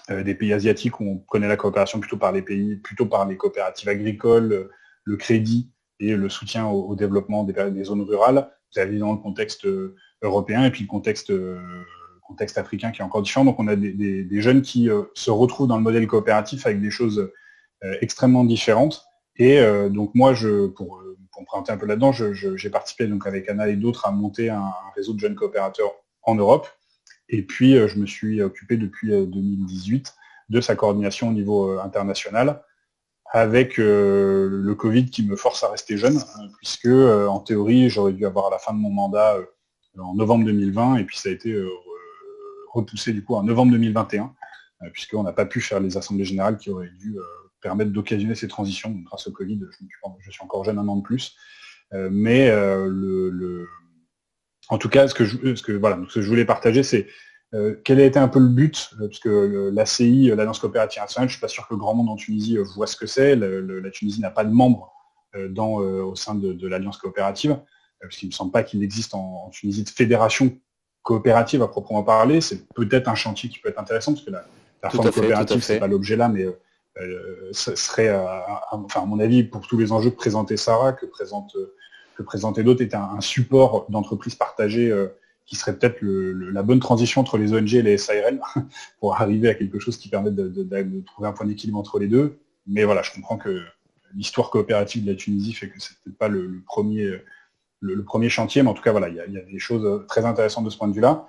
des pays asiatiques où on connaît la coopération plutôt par les coopératives agricoles, le crédit et le soutien au développement des zones rurales. Vous avez dans le contexte européen et puis le contexte africain qui est encore différent. Donc on a des jeunes qui se retrouvent dans le modèle coopératif avec des choses extrêmement différentes. Et donc moi, pour me présenter un peu là-dedans, j'ai participé donc avec Anna et d'autres à monter un réseau de jeunes coopérateurs en Europe. Et puis, je me suis occupé depuis 2018 de sa coordination au niveau international, avec le Covid qui me force à rester jeune, puisque en théorie, j'aurais dû avoir à la fin de mon mandat en novembre 2020, et puis ça a été repoussé du coup en novembre 2021, puisqu'on n'a pas pu faire les assemblées générales qui auraient dû permettre d'occasionner ces transitions. Donc, grâce au Covid, je suis encore jeune un an de plus. En tout cas, ce que je voulais partager, c'est quel a été un peu le but, parce que l'ACI, l'Alliance coopérative internationale, je ne suis pas sûr que le grand monde en Tunisie voit ce que c'est. La Tunisie n'a pas de membres au sein de l'Alliance coopérative, parce qu'il ne me semble pas qu'il existe en Tunisie de fédération coopérative à proprement parler. C'est peut-être un chantier qui peut être intéressant, parce que la forme coopérative, ce n'est pas l'objet là, mais ce serait, à mon avis, pour tous les enjeux que présentait Sarah, que présentait d'autres, est un support d'entreprise partagée qui serait peut-être la bonne transition entre les ONG et les SARL pour arriver à quelque chose qui permette de trouver un point d'équilibre entre les deux. Mais voilà, je comprends que l'histoire coopérative de la Tunisie fait que c'est peut-être pas le premier chantier, mais en tout cas, voilà, il y a des choses très intéressantes de ce point de vue-là.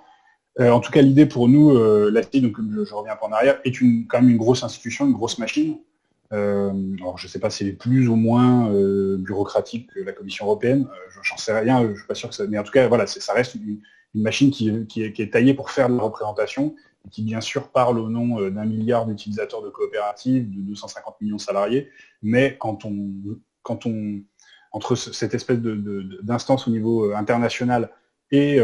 En tout cas, l'idée pour nous, l'ACI, donc je reviens un peu en arrière, est quand même une grosse institution, une grosse machine. Alors, je ne sais pas si elle est plus ou moins bureaucratique que la Commission européenne, j'en sais rien, je ne suis pas sûr que ça... Mais en tout cas, voilà, ça reste une machine qui est taillée pour faire de la représentation, et qui bien sûr parle au nom d'1 milliard d'utilisateurs de coopératives, de 250 millions de salariés, mais entre cette espèce d'instance au niveau international et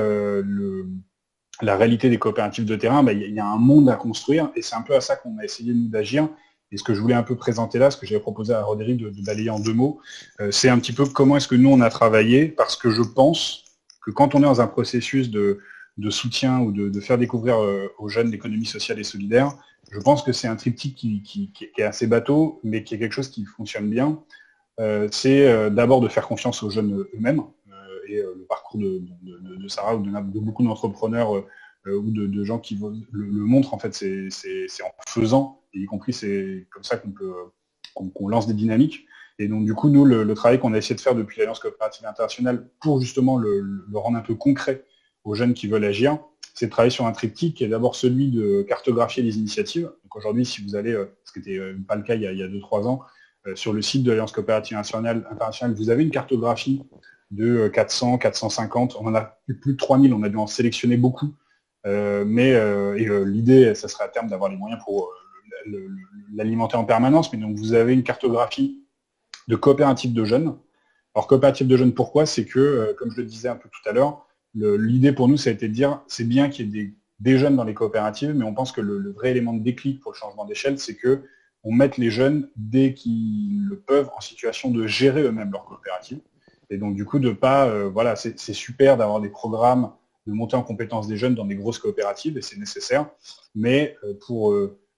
la réalité des coopératives de terrain, il y a un monde à construire, et c'est un peu à ça qu'on a essayé nous d'agir. Et ce que je voulais un peu présenter là, ce que j'avais proposé à Roderick de balayer en 2 mots, c'est un petit peu comment est-ce que nous on a travaillé, parce que je pense que quand on est dans un processus de soutien ou de faire découvrir aux jeunes l'économie sociale et solidaire, je pense que c'est un triptyque qui est assez bateau, mais qui est quelque chose qui fonctionne bien. C'est d'abord de faire confiance aux jeunes eux-mêmes, et le parcours de Sarah ou de beaucoup d'entrepreneurs ou de gens qui le montrent, en fait, c'est en faisant, et y compris c'est comme ça qu'on lance des dynamiques. Et donc du coup, nous, le travail qu'on a essayé de faire depuis l'Alliance coopérative internationale pour justement le rendre un peu concret aux jeunes qui veulent agir, c'est de travailler sur un triptyque qui est d'abord celui de cartographier les initiatives. Donc aujourd'hui, si vous allez, ce qui n'était pas le cas il y a 2-3 ans, sur le site de l'Alliance coopérative internationale, vous avez une cartographie de 400, 450, on en a plus de 3000, on a dû en sélectionner beaucoup, mais l'idée, ça serait à terme d'avoir les moyens pour l'alimenter en permanence, mais donc vous avez une cartographie de coopératives de jeunes. Alors coopératives de jeunes, pourquoi? C'est que, comme je le disais un peu tout à l'heure, l'idée pour nous, ça a été de dire, c'est bien qu'il y ait des jeunes dans les coopératives, mais on pense que le vrai élément de déclic pour le changement d'échelle, c'est que on mette les jeunes, dès qu'ils le peuvent, en situation de gérer eux-mêmes leur coopérative. Et donc, du coup, de pas... voilà, c'est super d'avoir des programmes de montée en compétences des jeunes dans des grosses coopératives, et c'est nécessaire. Mais pour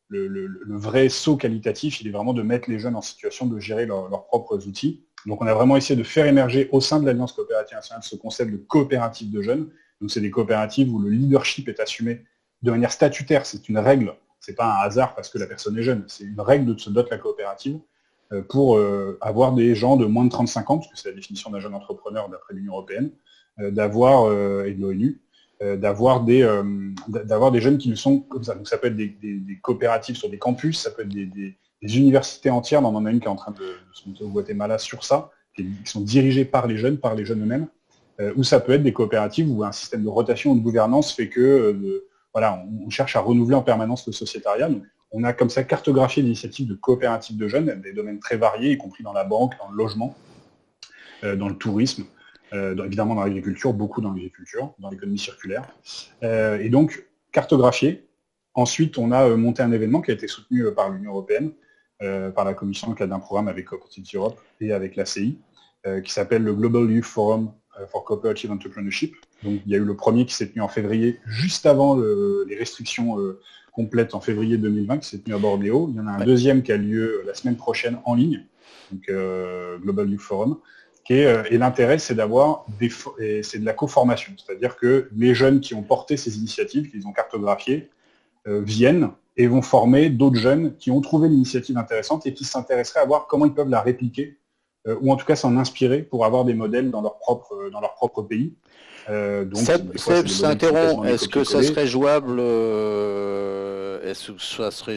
le vrai saut qualitatif, il est vraiment de mettre les jeunes en situation de gérer leurs propres outils. Donc, on a vraiment essayé de faire émerger au sein de l'Alliance coopérative nationale ce concept de coopérative de jeunes. Donc, c'est des coopératives où le leadership est assumé de manière statutaire. C'est une règle. C'est pas un hasard parce que la personne est jeune. C'est une règle de se doter la coopérative pour avoir des gens de moins de 35 ans, parce que c'est la définition d'un jeune entrepreneur d'après l'Union européenne, et de l'ONU, d'avoir des jeunes qui le sont comme ça. Donc ça peut être des coopératives sur des campus, ça peut être des universités entières. On en a une qui est en train de se monter au Guatemala sur ça, qui sont dirigées par les jeunes eux-mêmes, ou ça peut être des coopératives où un système de rotation ou de gouvernance fait que voilà, on cherche à renouveler en permanence le sociétariat. Donc, on a comme ça cartographié l'initiative de coopératives de jeunes, des domaines très variés, y compris dans la banque, dans le logement, dans le tourisme, évidemment dans l'agriculture, beaucoup dans l'agriculture, dans l'économie circulaire. Et donc, cartographié. Ensuite, on a monté un événement qui a été soutenu par l'Union européenne, par la Commission dans le cadre d'un programme avec Opportunity Europe et avec l'ACI, qui s'appelle le Global Youth Forum for Cooperative Entrepreneurship. Donc, il y a eu le premier qui s'est tenu en février, juste avant les restrictions complètes en février 2020, qui s'est tenu à Bornéo. Il y en a un deuxième qui a lieu la semaine prochaine en ligne, donc Global Youth Forum. Et l'intérêt, c'est c'est de la co-formation, c'est-à-dire que les jeunes qui ont porté ces initiatives, qu'ils ont cartographiées, viennent et vont former d'autres jeunes qui ont trouvé l'initiative intéressante et qui s'intéresseraient à voir comment ils peuvent la répliquer, ou en tout cas s'en inspirer pour avoir des modèles dans leur propre pays. Seb s'interrompt. Est-ce que ça serait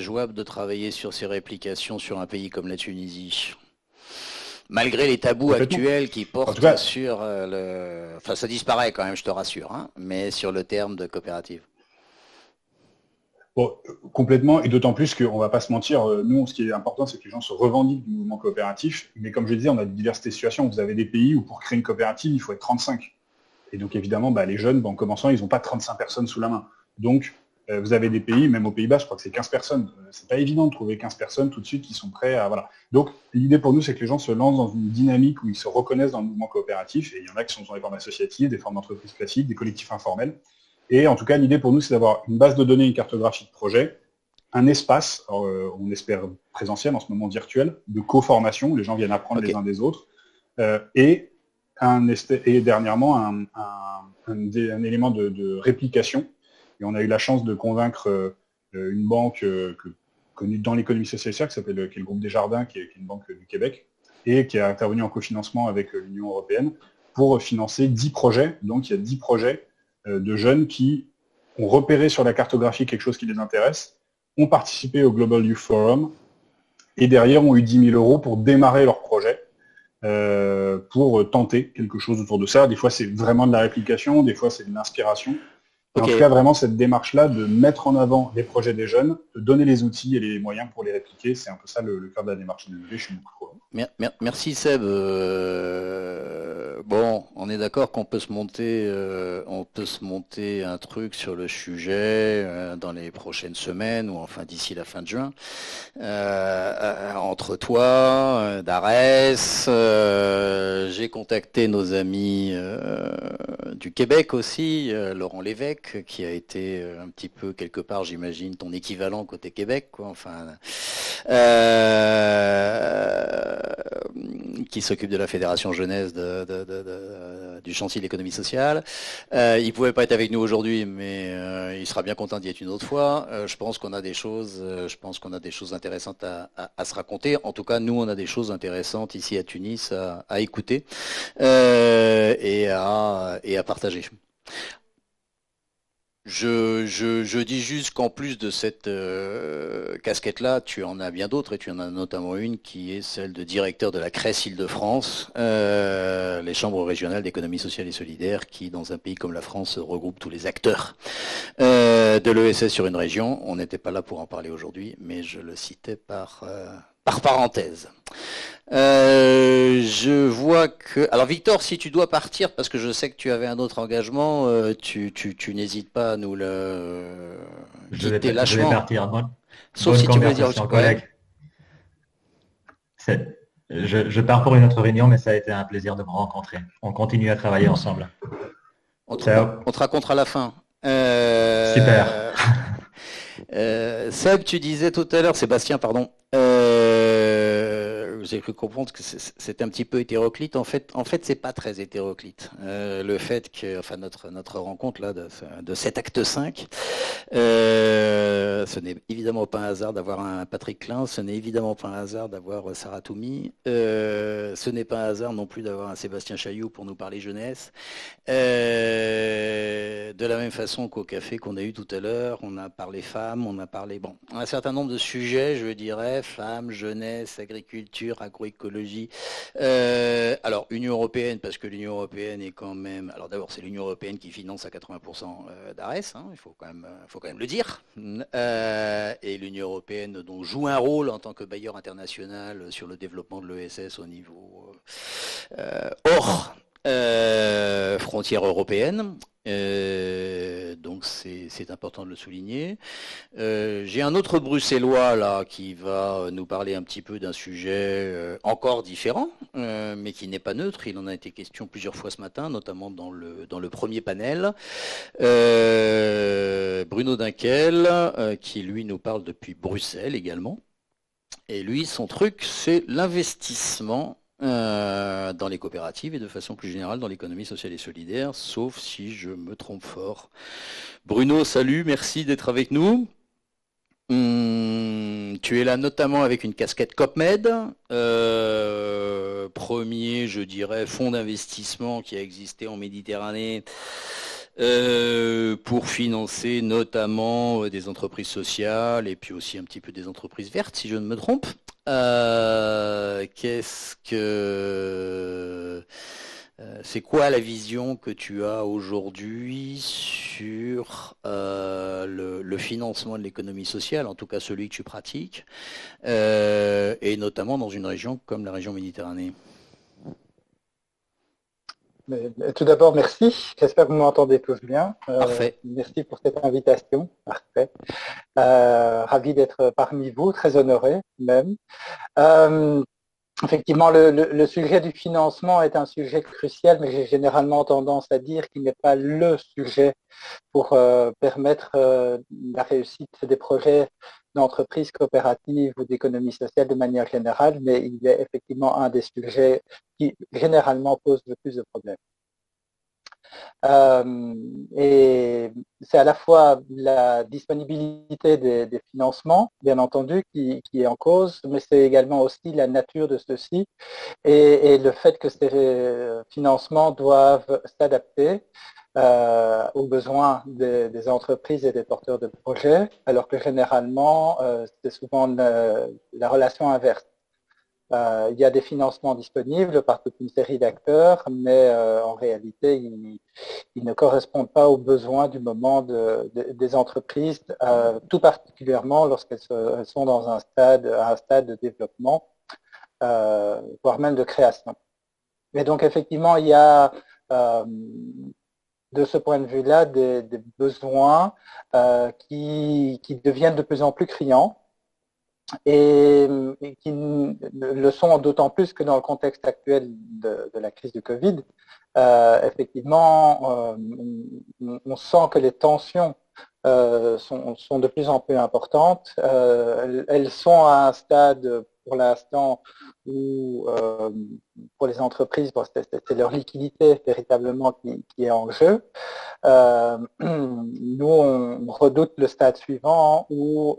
jouable de travailler sur ces réplications sur un pays comme la Tunisie, malgré les tabous actuels qui portent sur Enfin, ça disparaît quand même, je te rassure, hein, mais sur le terme de coopérative. Bon, complètement, et d'autant plus qu'on ne va pas se mentir, nous, ce qui est important, c'est que les gens se revendiquent du mouvement coopératif, mais comme je disais, on a diverses situations. Vous avez des pays où pour créer une coopérative, il faut être 35. Et donc évidemment, les jeunes, en commençant, ils n'ont pas 35 personnes sous la main. Donc, vous avez des pays, même aux Pays-Bas, je crois que c'est 15 personnes. C'est pas évident de trouver 15 personnes tout de suite qui sont prêts à... Voilà. Donc, l'idée pour nous, c'est que les gens se lancent dans une dynamique où ils se reconnaissent dans le mouvement coopératif, et il y en a qui sont dans les formes associatives, des formes d'entreprises classiques, des collectifs informels. Et en tout cas, l'idée pour nous, c'est d'avoir une base de données, une cartographie de projet, un espace, on espère présentiel, en ce moment virtuel, de co-formation, où les gens viennent apprendre les uns des autres, et et dernièrement un élément de réplication. Et on a eu la chance de convaincre une banque connue dans l'économie sociale qui s'appelle le groupe Desjardins, qui est une banque du Québec, et qui a intervenu en cofinancement avec l'Union européenne pour financer 10 projets. Donc il y a 10 projets de jeunes qui ont repéré sur la cartographie quelque chose qui les intéresse, ont participé au Global Youth Forum, et derrière ont eu 10 000 euros pour démarrer leur projet, pour tenter quelque chose autour de ça. Des fois, c'est vraiment de la réplication, des fois, c'est de l'inspiration. En tout cas, vraiment, cette démarche-là de mettre en avant les projets des jeunes, de donner les outils et les moyens pour les répliquer, c'est un peu ça le cœur de la démarche. Désolé, je suis beaucoup trop long. Merci Seb. Bon, on est d'accord qu'on peut se monter un truc sur le sujet dans les prochaines semaines ou enfin d'ici la fin de juin. Entre toi, Darès, j'ai contacté nos amis du Québec aussi, Laurent Lévesque, qui a été un petit peu quelque part, j'imagine, ton équivalent côté Québec, quoi. Enfin, qui s'occupe de la fédération jeunesse du chantier de l'économie sociale. Il pouvait pas être avec nous aujourd'hui, mais il sera bien content d'y être une autre fois. Je pense qu'on a des choses intéressantes à se raconter. En tout cas, nous, on a des choses intéressantes ici à Tunis à écouter et à partager. Je dis juste qu'en plus de cette casquette-là, tu en as bien d'autres, et tu en as notamment une qui est celle de directeur de la CRES Île-de-France, les chambres régionales d'économie sociale et solidaire, qui, dans un pays comme la France, regroupe tous les acteurs de l'ESS sur une région. On n'était pas là pour en parler aujourd'hui, mais je le citais par parenthèse. Je vois que... Alors Victor, si tu dois partir, parce que je sais que tu avais un autre engagement, tu n'hésites pas à nous le quitter lâchement. Je vais partir. Sauf si tu veux dire collègue. Je pars pour une autre réunion, mais ça a été un plaisir de me rencontrer. On continue à travailler ensemble. On te racontera la fin. Super. Seb, tu disais tout à l'heure, Sébastien, pardon, j'ai cru comprendre que c'est un petit peu hétéroclite. En fait, c'est pas très hétéroclite. Le fait que, enfin, notre rencontre là de cet acte 5, ce n'est évidemment pas un hasard d'avoir un Patrick Klein, ce n'est évidemment pas un hasard d'avoir Sarah Toumi, ce n'est pas un hasard non plus d'avoir un Sébastien Chailloux pour nous parler jeunesse. De la même façon qu'au café qu'on a eu tout à l'heure, on a parlé femmes, on a parlé, un certain nombre de sujets, je dirais, femmes, jeunesse, agriculture, agroécologie. Alors, Union européenne, parce que l'Union européenne est quand même... Alors d'abord, c'est l'Union européenne qui finance à 80% d'ARES, il faut quand même le dire. Et l'Union européenne donc, joue un rôle en tant que bailleur international sur le développement de l'ESS au niveau hors frontières européennes. Donc c'est important de le souligner. J'ai un autre Bruxellois là qui va nous parler un petit peu d'un sujet encore différent, mais qui n'est pas neutre. Il en a été question plusieurs fois ce matin, notamment dans le premier panel. Bruno Dinkel, qui lui nous parle depuis Bruxelles également. Et lui, son truc, c'est l'investissement dans les coopératives et de façon plus générale dans l'économie sociale et solidaire, sauf si je me trompe fort. Bruno, salut, merci d'être avec nous. Tu es là notamment avec une casquette COPMED, premier, je dirais, fonds d'investissement qui a existé en Méditerranée pour financer notamment des entreprises sociales et puis aussi un petit peu des entreprises vertes, si je ne me trompe. C'est quoi la vision que tu as aujourd'hui sur le financement de l'économie sociale, en tout cas celui que tu pratiques, et notamment dans une région comme la région Méditerranée? Tout d'abord, merci. J'espère que vous m'entendez tous bien. Parfait. Merci pour cette invitation. Parfait. Ravi d'être parmi vous, très honoré même. Effectivement, le sujet du financement est un sujet crucial, mais j'ai généralement tendance à dire qu'il n'est pas le sujet pour permettre la réussite des projets d'entreprise coopérative ou d'économie sociale de manière générale, mais il est effectivement un des sujets qui généralement pose le plus de problèmes. Et c'est à la fois la disponibilité des financements, bien entendu, qui est en cause, mais c'est également aussi la nature de ceux-ci et le fait que ces financements doivent s'adapter aux besoins des entreprises et des porteurs de projets, alors que généralement, c'est souvent la relation inverse. Il y a des financements disponibles par toute une série d'acteurs, mais en réalité, ils ne correspondent pas aux besoins du moment des entreprises, tout particulièrement lorsqu'elles sont dans un stade de développement, voire même de création. Et donc, effectivement, il y a de ce point de vue-là des besoins qui deviennent de plus en plus criants et qui le sont d'autant plus que dans le contexte actuel de la crise du Covid, effectivement, on sent que les tensions sont de plus en plus importantes. Elles sont à un stade, pour l'instant, où pour les entreprises, bon, c'est leur liquidité véritablement qui est en jeu. Nous, on redoute le stade suivant où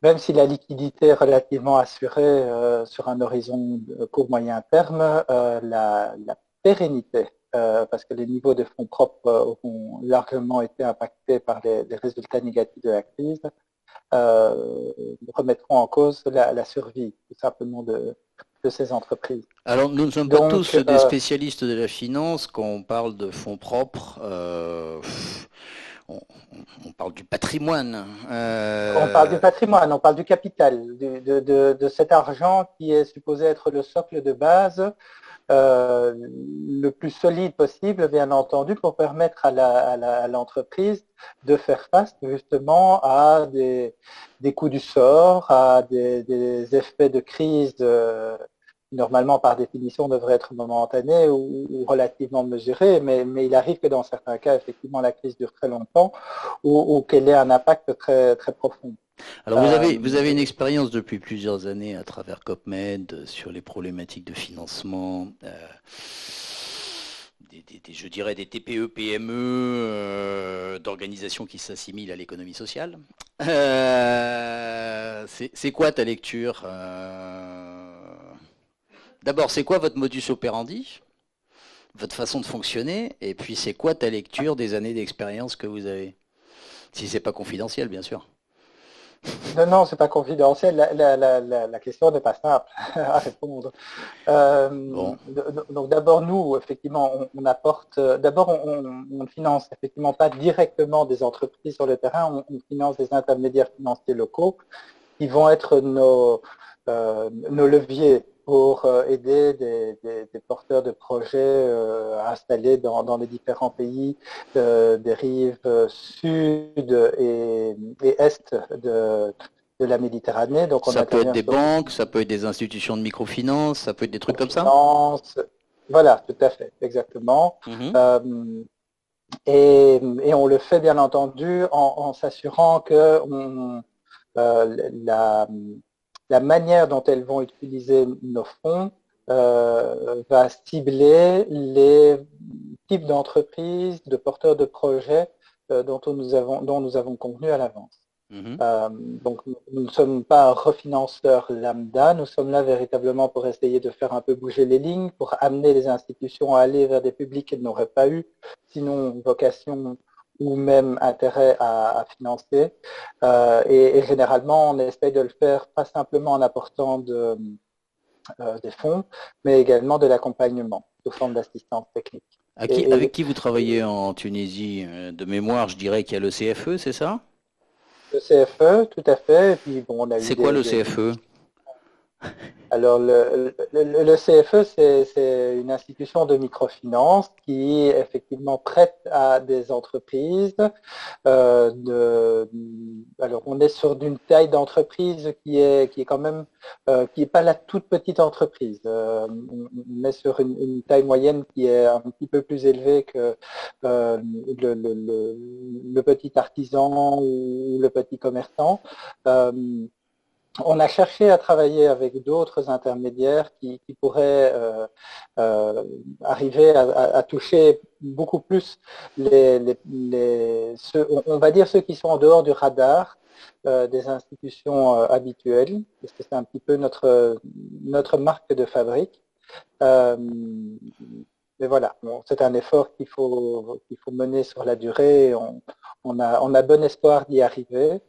même si la liquidité est relativement assurée sur un horizon de court-moyen terme, la pérennité, parce que les niveaux de fonds propres ont largement été impactés par les résultats négatifs de la crise, remettront en cause la survie tout simplement de ces entreprises. Alors, nous ne sommes pas tous des spécialistes de la finance quand on parle de fonds propres. On parle du patrimoine. On parle du patrimoine, on parle du capital, de cet argent qui est supposé être le socle de base, le plus solide possible, bien entendu, pour permettre à l'entreprise de faire face justement à des coups du sort, à des effets de crise normalement, par définition, devrait être momentané ou relativement mesuré, mais il arrive que dans certains cas, effectivement, la crise dure très longtemps ou qu'elle ait un impact très, très profond. Alors, vous avez une expérience depuis plusieurs années à travers COPMED sur les problématiques de financement, je dirais des TPE, PME, d'organisations qui s'assimilent à l'économie sociale. C'est quoi ta lecture D'abord, c'est quoi votre modus operandi, votre façon de fonctionner, et puis c'est quoi ta lecture des années d'expérience que vous avez? Si c'est pas confidentiel, bien sûr. Non, c'est pas confidentiel. La question n'est pas simple à répondre. Bon. Donc d'abord, nous, effectivement, on apporte. D'abord, on ne finance effectivement pas directement des entreprises sur le terrain. On finance des intermédiaires financiers locaux qui vont être nos leviers pour aider des porteurs de projets installés dans les différents pays des rives sud et est de la Méditerranée. Donc ça peut être des banques, ça peut être des institutions de microfinance, ça peut être des trucs comme ça. Voilà, tout à fait, exactement. Et on le fait bien entendu en s'assurant que la manière dont elles vont utiliser nos fonds va cibler les types d'entreprises, de porteurs de projets dont nous avons convenu à l'avance. Donc, nous ne sommes pas un refinanceur lambda, nous sommes là véritablement pour essayer de faire un peu bouger les lignes, pour amener les institutions à aller vers des publics qu'elles n'auraient pas eu, sinon vocation ou même intérêt à financer. Et généralement, on essaye de le faire pas simplement en apportant des fonds, mais également de l'accompagnement sous forme d'assistance technique. Avec qui vous travaillez en Tunisie? De mémoire, je dirais qu'il y a le CFE, c'est ça? Le CFE, tout à fait. Et puis, bon, c'est quoi le CFE? Alors, le CFE, c'est une institution de microfinance qui effectivement prête à des entreprises. Alors, on est sur d'une taille d'entreprise qui est quand même, qui n'est pas la toute petite entreprise. On est sur une taille moyenne qui est un petit peu plus élevée que le petit artisan ou le petit commerçant. On a cherché à travailler avec d'autres intermédiaires qui pourraient arriver à toucher beaucoup plus on va dire ceux qui sont en dehors du radar des institutions habituelles, parce que c'est un petit peu notre marque de fabrique. Mais voilà, c'est un effort qu'il faut mener sur la durée. On a bon espoir d'y arriver.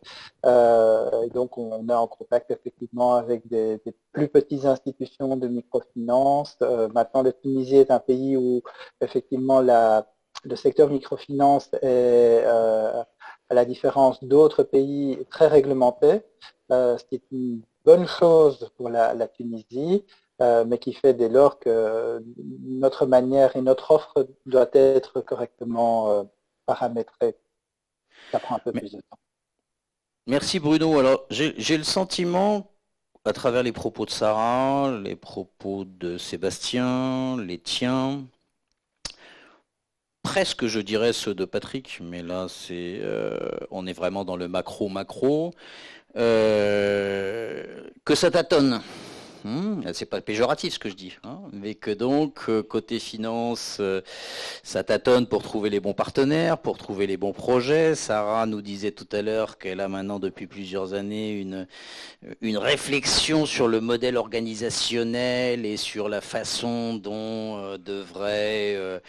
Et donc, on est en contact effectivement avec des plus petites institutions de microfinance. Maintenant, la Tunisie est un pays où effectivement le secteur microfinance est, à la différence d'autres pays, très réglementé, ce qui est une bonne chose pour la Tunisie. Mais qui fait dès lors que notre manière et notre offre doit être correctement paramétrée. Ça prend un peu plus de temps. Merci Bruno. Alors j'ai le sentiment, à travers les propos de Sarah, les propos de Sébastien, les tiens, presque je dirais ceux de Patrick, mais là on est vraiment dans le macro, que ça tâtonne. C'est pas péjoratif ce que je dis, mais que donc côté finance, ça tâtonne pour trouver les bons partenaires, pour trouver les bons projets. Sarah nous disait tout à l'heure qu'elle a maintenant depuis plusieurs années une réflexion sur le modèle organisationnel et sur la façon dont devraient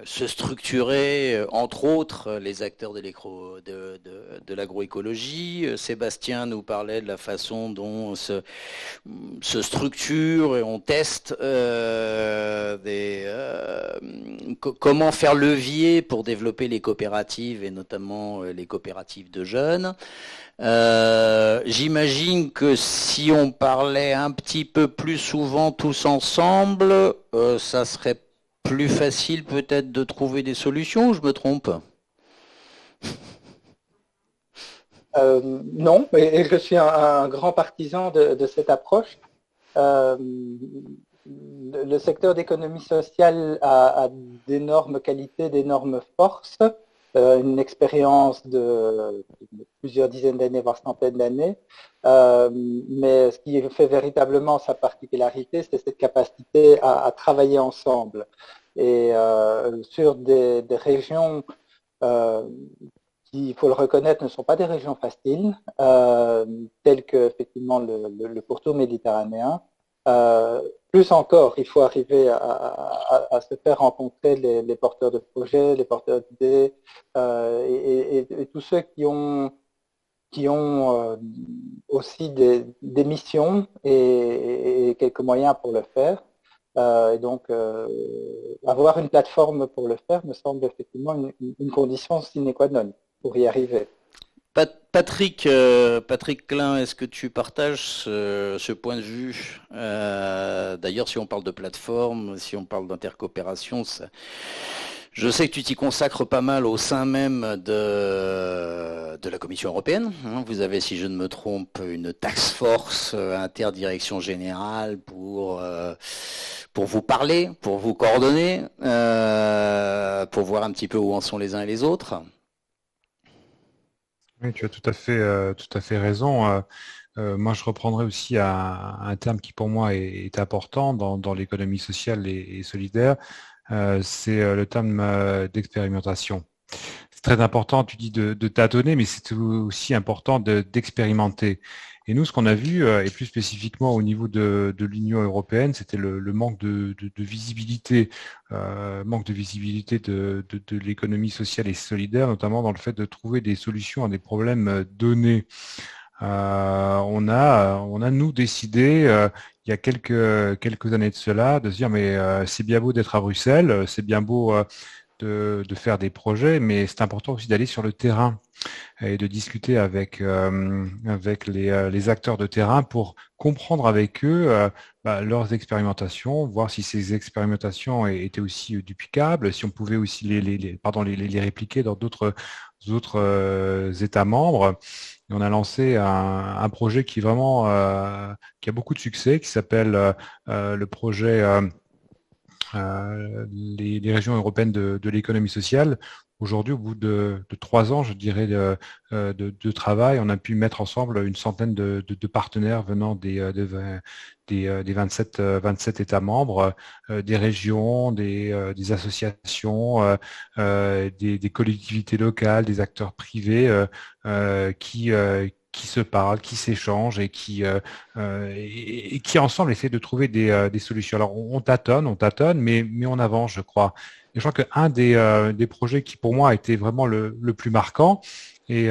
se structurer, entre autres, les acteurs de l'agroécologie. Sébastien nous parlait de la façon dont se structure et on teste comment faire levier pour développer les coopératives et notamment les coopératives de jeunes. J'imagine que si on parlait un petit peu plus souvent tous ensemble, ça serait plus facile peut-être de trouver des solutions, ou je me trompe ? Non, et je suis un grand partisan de cette approche. Le secteur d'économie sociale a d'énormes qualités, d'énormes forces, une expérience de plusieurs dizaines d'années, voire centaines d'années. Mais ce qui fait véritablement sa particularité, c'est cette capacité à travailler ensemble. Et sur des régions qui, il faut le reconnaître, ne sont pas des régions faciles, telles que effectivement le pourtour méditerranéen. Plus encore, il faut arriver à se faire rencontrer les porteurs de projets, les porteurs d'idées et tous ceux qui ont aussi des missions et quelques moyens pour le faire. Et donc, avoir une plateforme pour le faire me semble effectivement une condition sine qua non pour y arriver. Patrick Klein, est-ce que tu partages ce point de vue ? D'ailleurs, si on parle de plateforme, si on parle d'intercoopération, je sais que tu t'y consacres pas mal au sein même de la Commission européenne. Vous avez, si je ne me trompe, une task force interdirection générale pour vous parler, pour vous coordonner, pour voir un petit peu où en sont les uns et les autres. Oui, tu as tout à fait raison. Moi, je reprendrai aussi un terme qui pour moi est important dans l'économie sociale et solidaire. C'est le terme d'expérimentation. C'est très important, tu dis de tâtonner, mais c'est aussi important d'expérimenter. Et nous, ce qu'on a vu, et plus spécifiquement au niveau de l'Union européenne, c'était le manque de visibilité, de l'économie sociale et solidaire, notamment dans le fait de trouver des solutions à des problèmes donnés. On a nous décidé il y a quelques années de cela de se dire mais c'est bien beau d'être à Bruxelles, c'est bien beau de faire des projets, mais c'est important aussi d'aller sur le terrain et de discuter avec les acteurs de terrain pour comprendre avec eux leurs expérimentations, voir si ces expérimentations étaient aussi duplicables, si on pouvait aussi les répliquer dans d'autres États membres. Et on a lancé un projet qui vraiment qui a beaucoup de succès, qui s'appelle le projet les régions européennes de l'économie sociale. Aujourd'hui, au bout de 3 ans, je dirais, de travail, on a pu mettre ensemble une centaine de partenaires venant des 27 États membres, des régions, des associations, des collectivités locales, des acteurs privés qui se parlent, qui s'échangent et qui ensemble essaient de trouver des solutions. Alors on tâtonne, mais on avance, je crois. Et je crois qu'un des projets qui pour moi a été vraiment le plus marquant, et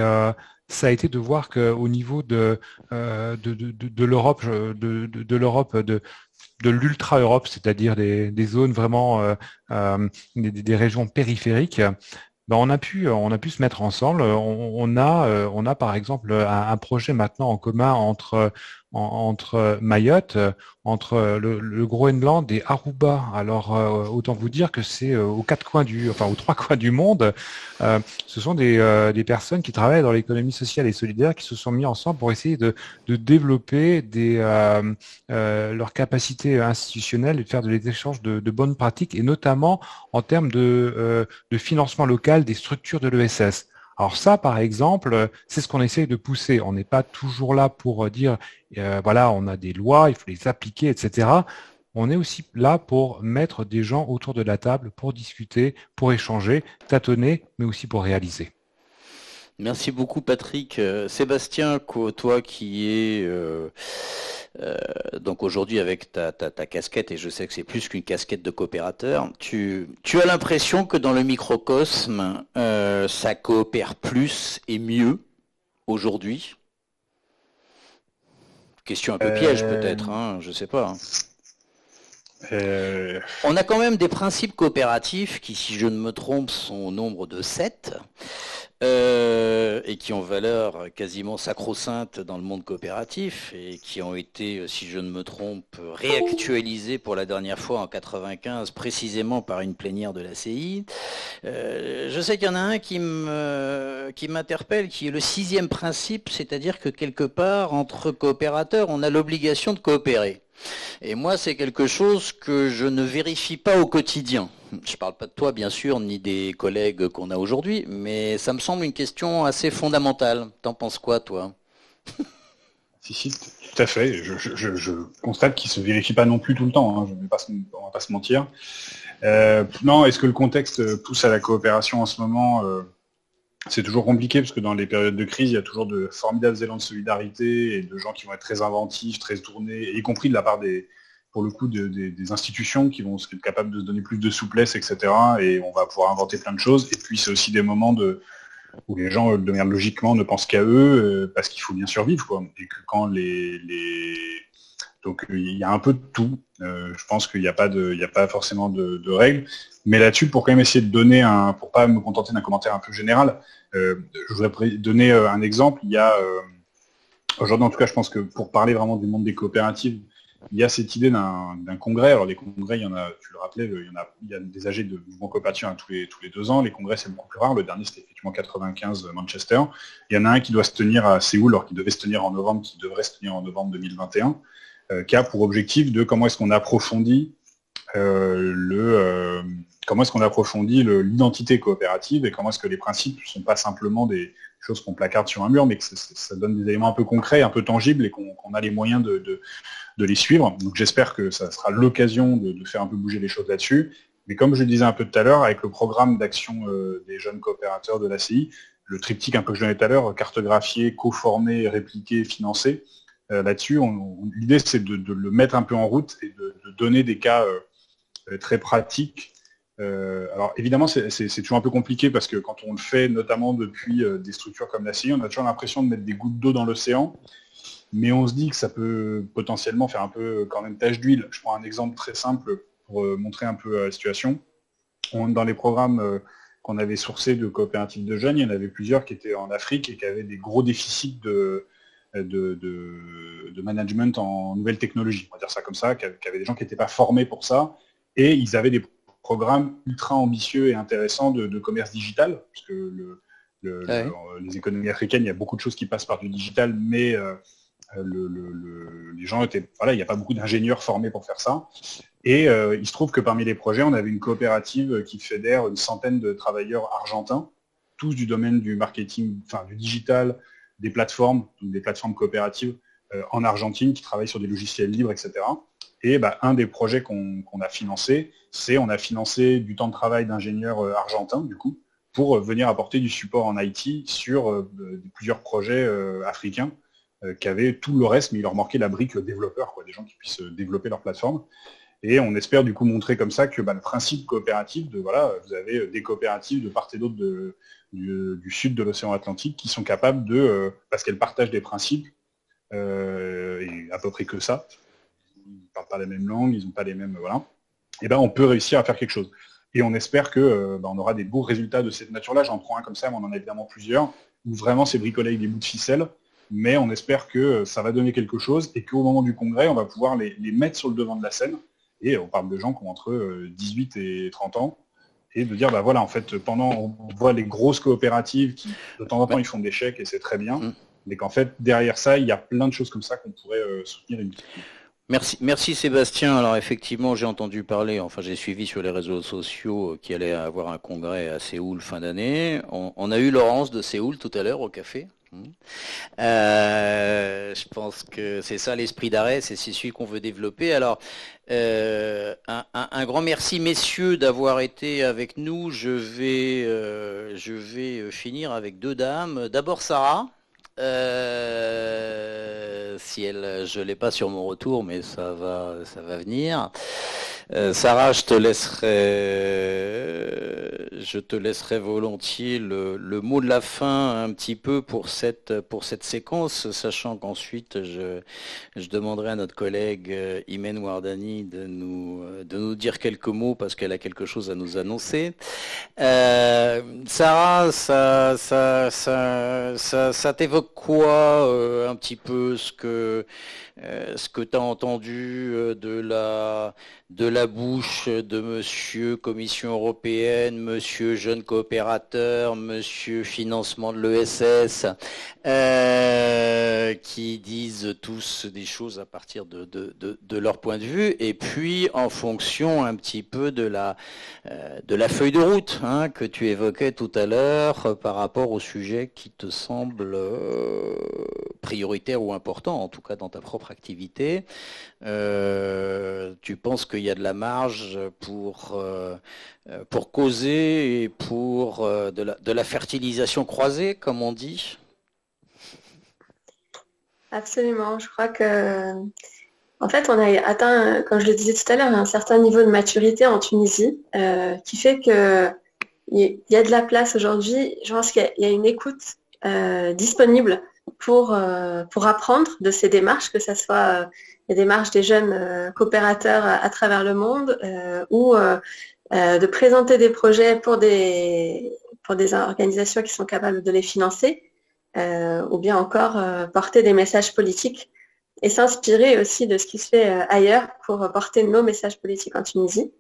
ça a été de voir qu'au niveau de l'Europe, de l'ultra-Europe, c'est-à-dire des zones vraiment des régions périphériques, on a pu se mettre ensemble. On a par exemple un projet maintenant en commun entre Mayotte, entre le Groenland et Aruba. Alors autant vous dire que c'est aux 3 coins du monde. Ce sont des personnes qui travaillent dans l'économie sociale et solidaire qui se sont mis ensemble pour essayer de développer leurs capacités institutionnelles et de faire des échanges de bonnes pratiques, et notamment en termes de financement local des structures de l'ESS. Alors ça, par exemple, c'est ce qu'on essaye de pousser. On n'est pas toujours là pour dire, voilà, on a des lois, il faut les appliquer, etc. On est aussi là pour mettre des gens autour de la table, pour discuter, pour échanger, tâtonner, mais aussi pour réaliser. Merci beaucoup Patrick. Sébastien, toi qui es donc aujourd'hui avec ta casquette, et je sais que c'est plus qu'une casquette de coopérateur, tu as l'impression que dans le microcosme, ça coopère plus et mieux aujourd'hui? Question un peu piège peut-être, hein, je sais pas. On a quand même des principes coopératifs qui, si je ne me trompe, sont au nombre de 7 et qui ont valeur quasiment sacro-sainte dans le monde coopératif et qui ont été, si je ne me trompe, réactualisés pour la dernière fois en 95, précisément par une plénière de la CI. Je sais qu'il y en a un qui m'interpelle, qui est le 6e principe, c'est-à-dire que quelque part, entre coopérateurs, on a l'obligation de coopérer. Et moi, c'est quelque chose que je ne vérifie pas au quotidien. Je ne parle pas de toi, bien sûr, ni des collègues qu'on a aujourd'hui, mais ça me semble une question assez fondamentale. T'en penses quoi, toi? Si, tout à fait. Je constate qu'il ne se vérifie pas non plus tout le temps, hein. On ne va pas se mentir. Non, est-ce que le contexte pousse à la coopération en ce moment? C'est toujours compliqué parce que dans les périodes de crise, il y a toujours de formidables élans de solidarité et de gens qui vont être très inventifs, très tournés, y compris de la part des institutions qui vont être capables de se donner plus de souplesse, etc. Et on va pouvoir inventer plein de choses. Et puis c'est aussi des moments où les gens, de manière logiquement, ne pensent qu'à eux parce qu'il faut bien survivre, quoi. Et que quand donc il y a un peu de tout. Je pense qu'il n'y a pas forcément de règles. Mais là-dessus, pour quand même essayer de donner pour pas me contenter d'un commentaire un peu général, je voudrais donner un exemple. Il y a aujourd'hui, en tout cas, je pense que pour parler vraiment du monde des coopératives, il y a cette idée d'un congrès. Alors les congrès, il y en a, tu le rappelais, il y a des AG de mouvements coopératifs tous les 2 ans. Les congrès, c'est beaucoup plus rare. Le dernier, c'était effectivement 95 Manchester. Il y en a un qui doit se tenir à Séoul, alors qu'il devait se tenir en novembre, qui devrait se tenir en novembre 2021, qui a pour objectif de comment est-ce qu'on approfondit l'identité coopérative et comment est-ce que les principes ne sont pas simplement des choses qu'on placarde sur un mur, mais que ça donne des éléments un peu concrets, un peu tangibles et qu'on a les moyens de les suivre. Donc j'espère que ça sera l'occasion de faire un peu bouger les choses là-dessus. Mais comme je le disais un peu tout à l'heure, avec le programme d'action des jeunes coopérateurs de l'ACI, le triptyque un peu que je donnais tout à l'heure, cartographier, co-former, répliquer, financer, là-dessus, l'idée c'est de le mettre un peu en route et de donner des cas très pratiques. Alors évidemment c'est toujours un peu compliqué parce que quand on le fait notamment depuis des structures comme l'ACI, on a toujours l'impression de mettre des gouttes d'eau dans l'océan, mais on se dit que ça peut potentiellement faire un peu quand même tache d'huile. Je prends un exemple très simple pour montrer un peu la situation. dans les programmes qu'on avait sourcés de coopératives de jeunes, il y en avait plusieurs qui étaient en Afrique et qui avaient des gros déficits de management en nouvelles technologies, on va dire ça comme ça, qui avaient des gens qui n'étaient pas formés pour ça, et ils avaient des programmes ultra ambitieux et intéressants de commerce digital, parce que les économies africaines, il y a beaucoup de choses qui passent par du digital, mais les gens étaient, voilà, il n'y a pas beaucoup d'ingénieurs formés pour faire ça. Et il se trouve que parmi les projets, on avait une coopérative qui fédère une centaine de travailleurs argentins, tous du domaine du marketing, enfin du digital, des plateformes coopératives en Argentine qui travaillent sur des logiciels libres, etc. Et un des projets qu'on a financé, on a financé du temps de travail d'ingénieurs argentins, du coup, pour venir apporter du support en IT sur plusieurs projets africains qui avaient tout le reste, mais il leur manquait la brique développeur, quoi, des gens qui puissent développer leur plateforme. Et on espère du coup montrer comme ça que le principe coopératif, vous avez des coopératives de part et d'autre du sud de l'océan Atlantique qui sont capables parce qu'elles partagent des principes, et à peu près que ça, ils ne parlent pas la même langue, ils n'ont pas les mêmes... Voilà. Et on peut réussir à faire quelque chose. Et on espère que on aura des beaux résultats de cette nature-là. J'en prends un comme ça, mais on en a évidemment plusieurs, où vraiment c'est bricolé avec des bouts de ficelle, mais on espère que ça va donner quelque chose et qu'au moment du congrès, on va pouvoir les mettre sur le devant de la scène. Et on parle de gens qui ont entre 18 et 30 ans, et de dire, voilà, en fait, on voit les grosses coopératives qui, de temps en temps, ils font des chèques et c'est très bien, mais qu'en fait, derrière ça, il y a plein de choses comme ça qu'on pourrait soutenir et multiplier. Merci Sébastien. Alors effectivement, j'ai entendu parler, enfin j'ai suivi sur les réseaux sociaux qu'il allait avoir un congrès à Séoul fin d'année. On a eu Laurence de Séoul tout à l'heure au café. Je pense que c'est ça l'esprit d'arrêt, c'est celui qu'on veut développer. Alors, un grand merci messieurs d'avoir été avec nous. Je vais finir avec deux dames. D'abord Sarah. Je l'ai pas sur mon retour, mais ça va venir. Sarah, je te laisserai volontiers le mot de la fin un petit peu pour cette séquence, sachant qu'ensuite je demanderai à notre collègue Imen Wardani de nous dire quelques mots parce qu'elle a quelque chose à nous annoncer. Sarah, ça t'évoque quoi un petit peu ce que tu as entendu de la bouche de monsieur Commission européenne, monsieur jeune coopérateur, monsieur financement de l'ESS, qui disent tous des choses à partir de leur point de vue, et puis en fonction un petit peu de la feuille de route que tu évoquais tout à l'heure par rapport au sujet qui te semble prioritaire ou important, en tout cas dans ta propre activité. Tu penses qu'il y a de la marge pour causer et pour de la fertilisation croisée, comme on dit? Absolument. Je crois que, en fait, on a atteint, comme je le disais tout à l'heure, un certain niveau de maturité en Tunisie qui fait qu'il y a de la place aujourd'hui. Je pense qu'il y a une écoute disponible pour apprendre de ces démarches, que ce soit les démarches des jeunes coopérateurs à travers le monde ou de présenter des projets pour des organisations qui sont capables de les financer ou bien encore porter des messages politiques et s'inspirer aussi de ce qui se fait ailleurs pour porter nos messages politiques en Tunisie.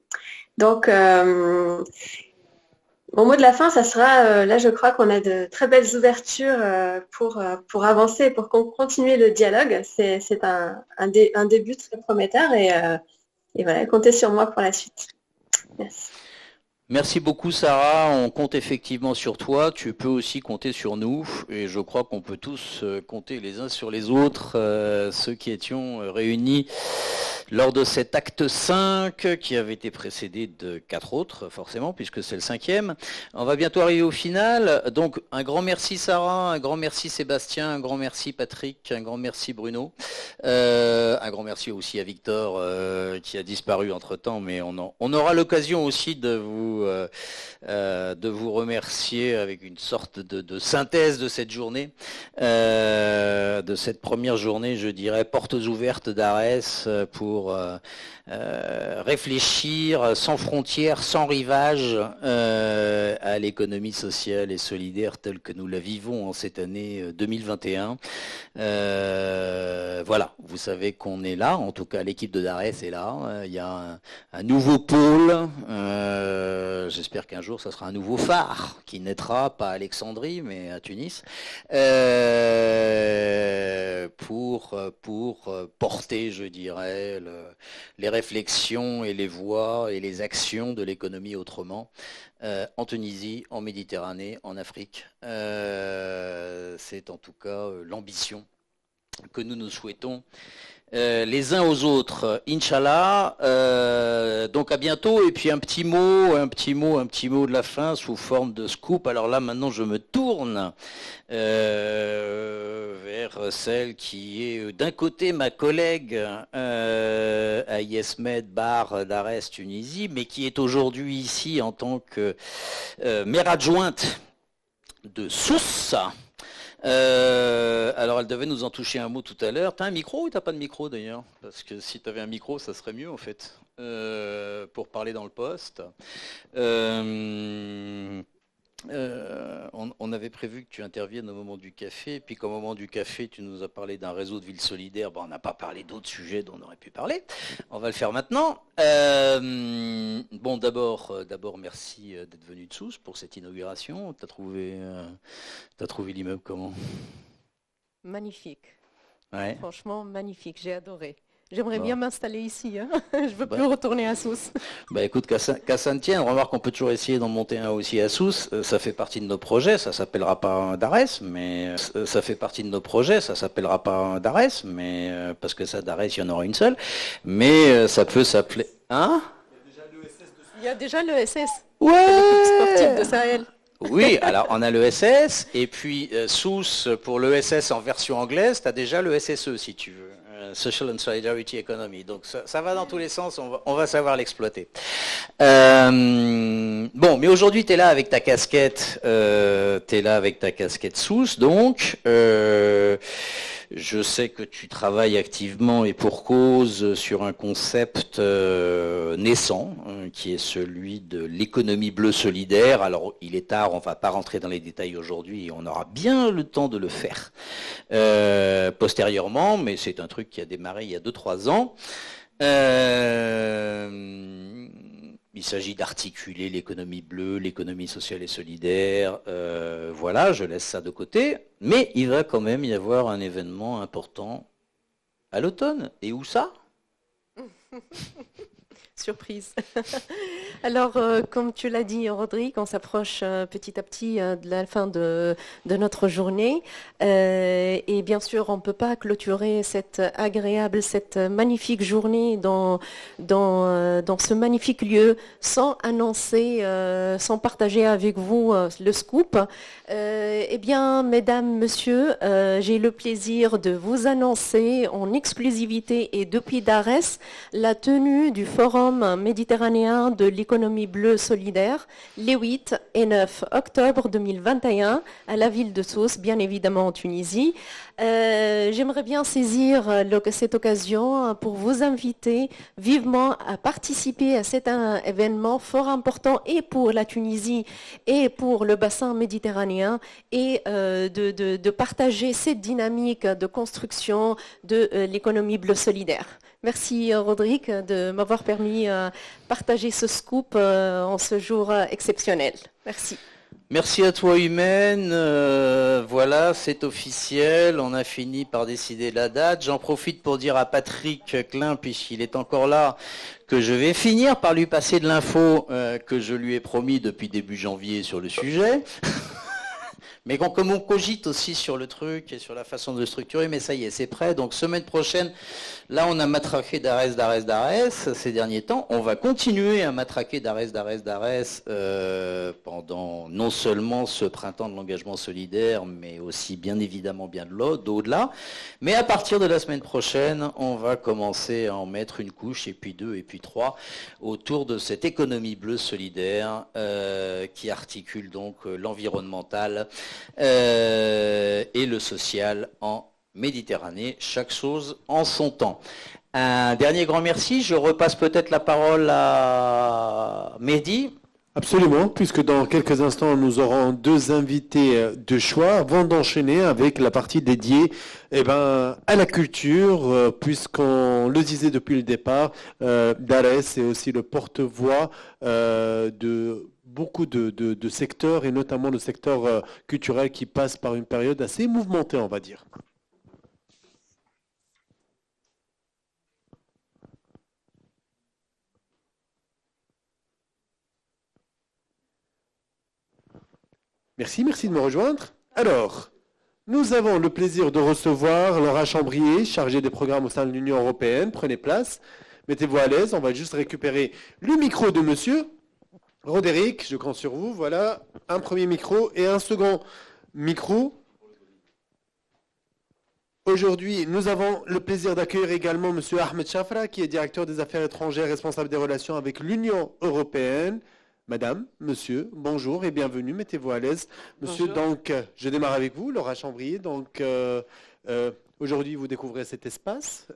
Donc, mon mot de la fin, ça sera, là je crois qu'on a de très belles ouvertures pour avancer, pour continuer le dialogue. C'est un début très prometteur et voilà, comptez sur moi pour la suite. Merci. Merci beaucoup Sarah, on compte effectivement sur toi, tu peux aussi compter sur nous et je crois qu'on peut tous compter les uns sur les autres, ceux qui étions réunis lors de cet acte 5 qui avait été précédé de 4 autres forcément puisque c'est le 5e. On va bientôt arriver au final, donc un grand merci Sarah, un grand merci Sébastien, un grand merci Patrick, un grand merci Bruno, un grand merci aussi à Victor qui a disparu entre temps mais on aura l'occasion aussi de vous remercier avec une sorte de synthèse de cette journée, de cette première journée, je dirais, portes ouvertes d'Ares pour pour réfléchir sans frontières, sans rivage à l'économie sociale et solidaire telle que nous la vivons en cette année 2021. Voilà, vous savez qu'on est là, en tout cas l'équipe de Darès est là. Il y a un nouveau pôle, j'espère qu'un jour ça sera un nouveau phare qui naîtra, pas à Alexandrie mais à Tunis, pour porter, je dirais, les réflexions et les voies et les actions de l'économie autrement en Tunisie, en Méditerranée, en Afrique. C'est en tout cas l'ambition que nous nous souhaitons les uns aux autres, Inch'Allah. Donc à bientôt, et puis un petit mot de la fin sous forme de scoop. Alors là maintenant je me tourne vers celle qui est d'un côté ma collègue à ISMED Bar Darès Tunisie, mais qui est aujourd'hui ici en tant que maire adjointe de Sousse. Alors elle devait nous en toucher un mot tout à l'heure. T'as un micro ou t'as pas de micro d'ailleurs? Parce que si t'avais un micro, ça serait mieux en fait, pour parler dans le poste. On avait prévu que tu interviennes au moment du café, puis qu'au moment du café, tu nous as parlé d'un réseau de villes solidaires. Bon, on n'a pas parlé d'autres sujets dont on aurait pu parler. On va le faire maintenant. Bon, d'abord, merci d'être venu de Sousse pour cette inauguration. T'as trouvé l'immeuble comment? Magnifique. Ouais. Franchement, magnifique. J'ai adoré. J'aimerais bien m'installer ici. Hein. Je veux Bah. plus retourner à Sousse. Bah écoute, qu'à ça ne tienne, remarque qu'on peut toujours essayer d'en monter un aussi à Sousse. Ça fait partie de nos projets, ça s'appellera pas Darès, mais ça fait partie de nos projets, ça s'appellera pas Darès, mais parce que ça, Darès, il y en aura une seule. Mais ça peut s'appeler. Hein? Il y a déjà le SS. Ouais. L'équipe sportive de Sahel. Oui, alors on a le SS, et puis Sousse, pour le SS en version anglaise, tu as déjà le SSE si tu veux. Social and Solidarity Economy. Donc ça va dans tous les sens, on va savoir l'exploiter. Bon, mais aujourd'hui tu es là avec ta casquette, Sousse, donc je sais que tu travailles activement et pour cause sur un concept naissant, qui est celui de l'économie bleue solidaire. Alors il est tard, on ne va pas rentrer dans les détails aujourd'hui, on aura bien le temps de le faire postérieurement, mais c'est un truc qui a démarré il y a 2-3 ans. Il s'agit d'articuler l'économie bleue, l'économie sociale et solidaire. Voilà, je laisse ça de côté. Mais il va quand même y avoir un événement important à l'automne. Et où ça? Surprise. Alors, comme tu l'as dit, Rodrigue, on s'approche petit à petit de la fin de notre journée. Et bien sûr, on ne peut pas clôturer cette magnifique journée dans ce magnifique lieu sans annoncer, sans partager avec vous le scoop. Eh bien, mesdames, messieurs, j'ai le plaisir de vous annoncer en exclusivité et depuis Darès la tenue du Forum méditerranéen de l'économie bleue solidaire les 8 et 9 octobre 2021 à la ville de Sousse, bien évidemment en Tunisie. J'aimerais bien saisir cette occasion pour vous inviter vivement à participer à cet événement fort important et pour la Tunisie et pour le bassin méditerranéen et de partager cette dynamique de construction de l'économie bleue solidaire. Merci Rodrigue de m'avoir permis de partager ce scoop en ce jour exceptionnel. Merci. Merci à toi Humaine, voilà, c'est officiel, on a fini par décider la date. J'en profite pour dire à Patrick Klein, puisqu'il est encore là, que je vais finir par lui passer de l'info que je lui ai promis depuis début janvier sur le sujet. Mais comme on cogite aussi sur le truc et sur la façon de le structurer, mais ça y est, c'est prêt. Donc semaine prochaine, là on a matraqué Darès ces derniers temps. On va continuer à matraquer Darès pendant non seulement ce printemps de l'engagement solidaire, mais aussi bien évidemment bien d'au-delà. Mais à partir de la semaine prochaine, on va commencer à en mettre une couche, et puis 2, et puis 3, autour de cette économie bleue solidaire qui articule donc l'environnemental et le social en Méditerranée, chaque chose en son temps. Un dernier grand merci. Je repasse peut-être la parole à Mehdi. Absolument, puisque dans quelques instants, nous aurons deux invités de choix avant d'enchaîner avec la partie dédiée à la culture, puisqu'on le disait depuis le départ, Darès est aussi le porte-voix de beaucoup de secteurs, et notamment le secteur culturel qui passe par une période assez mouvementée, on va dire. Merci de me rejoindre. Alors, nous avons le plaisir de recevoir Laura Chambrier, chargée des programmes au sein de l'Union européenne. Prenez place, mettez-vous à l'aise. On va juste récupérer le micro de monsieur Roderick. Je compte sur vous. Voilà, un premier micro et un second micro. Aujourd'hui, nous avons le plaisir d'accueillir également monsieur Ahmed Chafra, qui est directeur des affaires étrangères, responsable des relations avec l'Union européenne. Madame, monsieur, bonjour et bienvenue, mettez-vous à l'aise. Monsieur, bonjour. Donc, je démarre avec vous, Laura Chambrier. Donc, aujourd'hui, vous découvrez cet espace.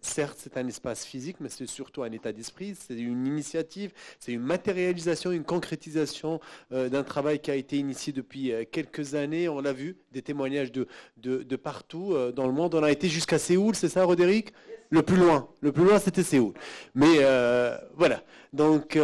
Certes, c'est un espace physique, mais c'est surtout un état d'esprit. C'est une initiative, c'est une matérialisation, une concrétisation d'un travail qui a été initié depuis quelques années. On l'a vu, des témoignages de partout dans le monde. On a été jusqu'à Séoul, c'est ça, Roderick ? Le plus loin, c'était Séoul. Mais voilà. Donc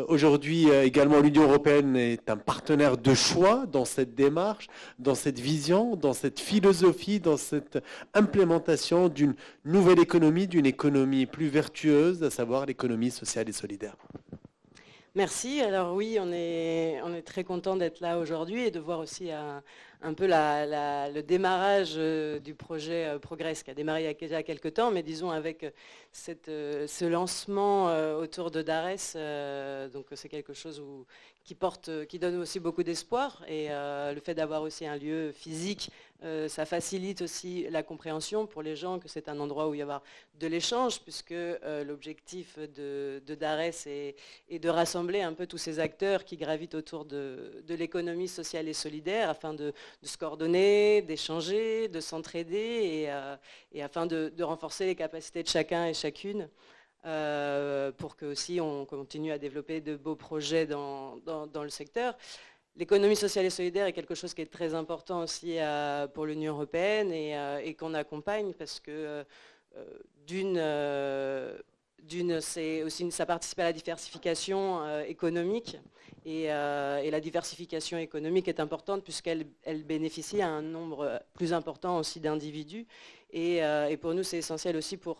aujourd'hui également l'Union européenne est un partenaire de choix dans cette démarche, dans cette vision, dans cette philosophie, dans cette implémentation d'une nouvelle économie, d'une économie plus vertueuse, à savoir l'économie sociale et solidaire. Merci. Alors oui, on est très content d'être là aujourd'hui et de voir aussi un peu le démarrage du projet Progress qui a démarré il y a déjà quelques temps, mais disons avec ce lancement autour de Darès, donc c'est quelque chose qui donne aussi beaucoup d'espoir, et le fait d'avoir aussi un lieu physique, ça facilite aussi la compréhension pour les gens que c'est un endroit où il y avoir de l'échange, puisque l'objectif de Darès est de rassembler un peu tous ces acteurs qui gravitent autour de l'économie sociale et solidaire afin de se coordonner, d'échanger, de s'entraider et afin de renforcer les capacités de chacun et chacune pour que aussi on continue à développer de beaux projets dans le secteur. L'économie sociale et solidaire est quelque chose qui est très important aussi pour l'Union européenne et qu'on accompagne parce que c'est aussi, ça participe à la diversification économique et la diversification économique est importante puisqu'elle bénéficie à un nombre plus important aussi d'individus et pour nous c'est essentiel aussi pour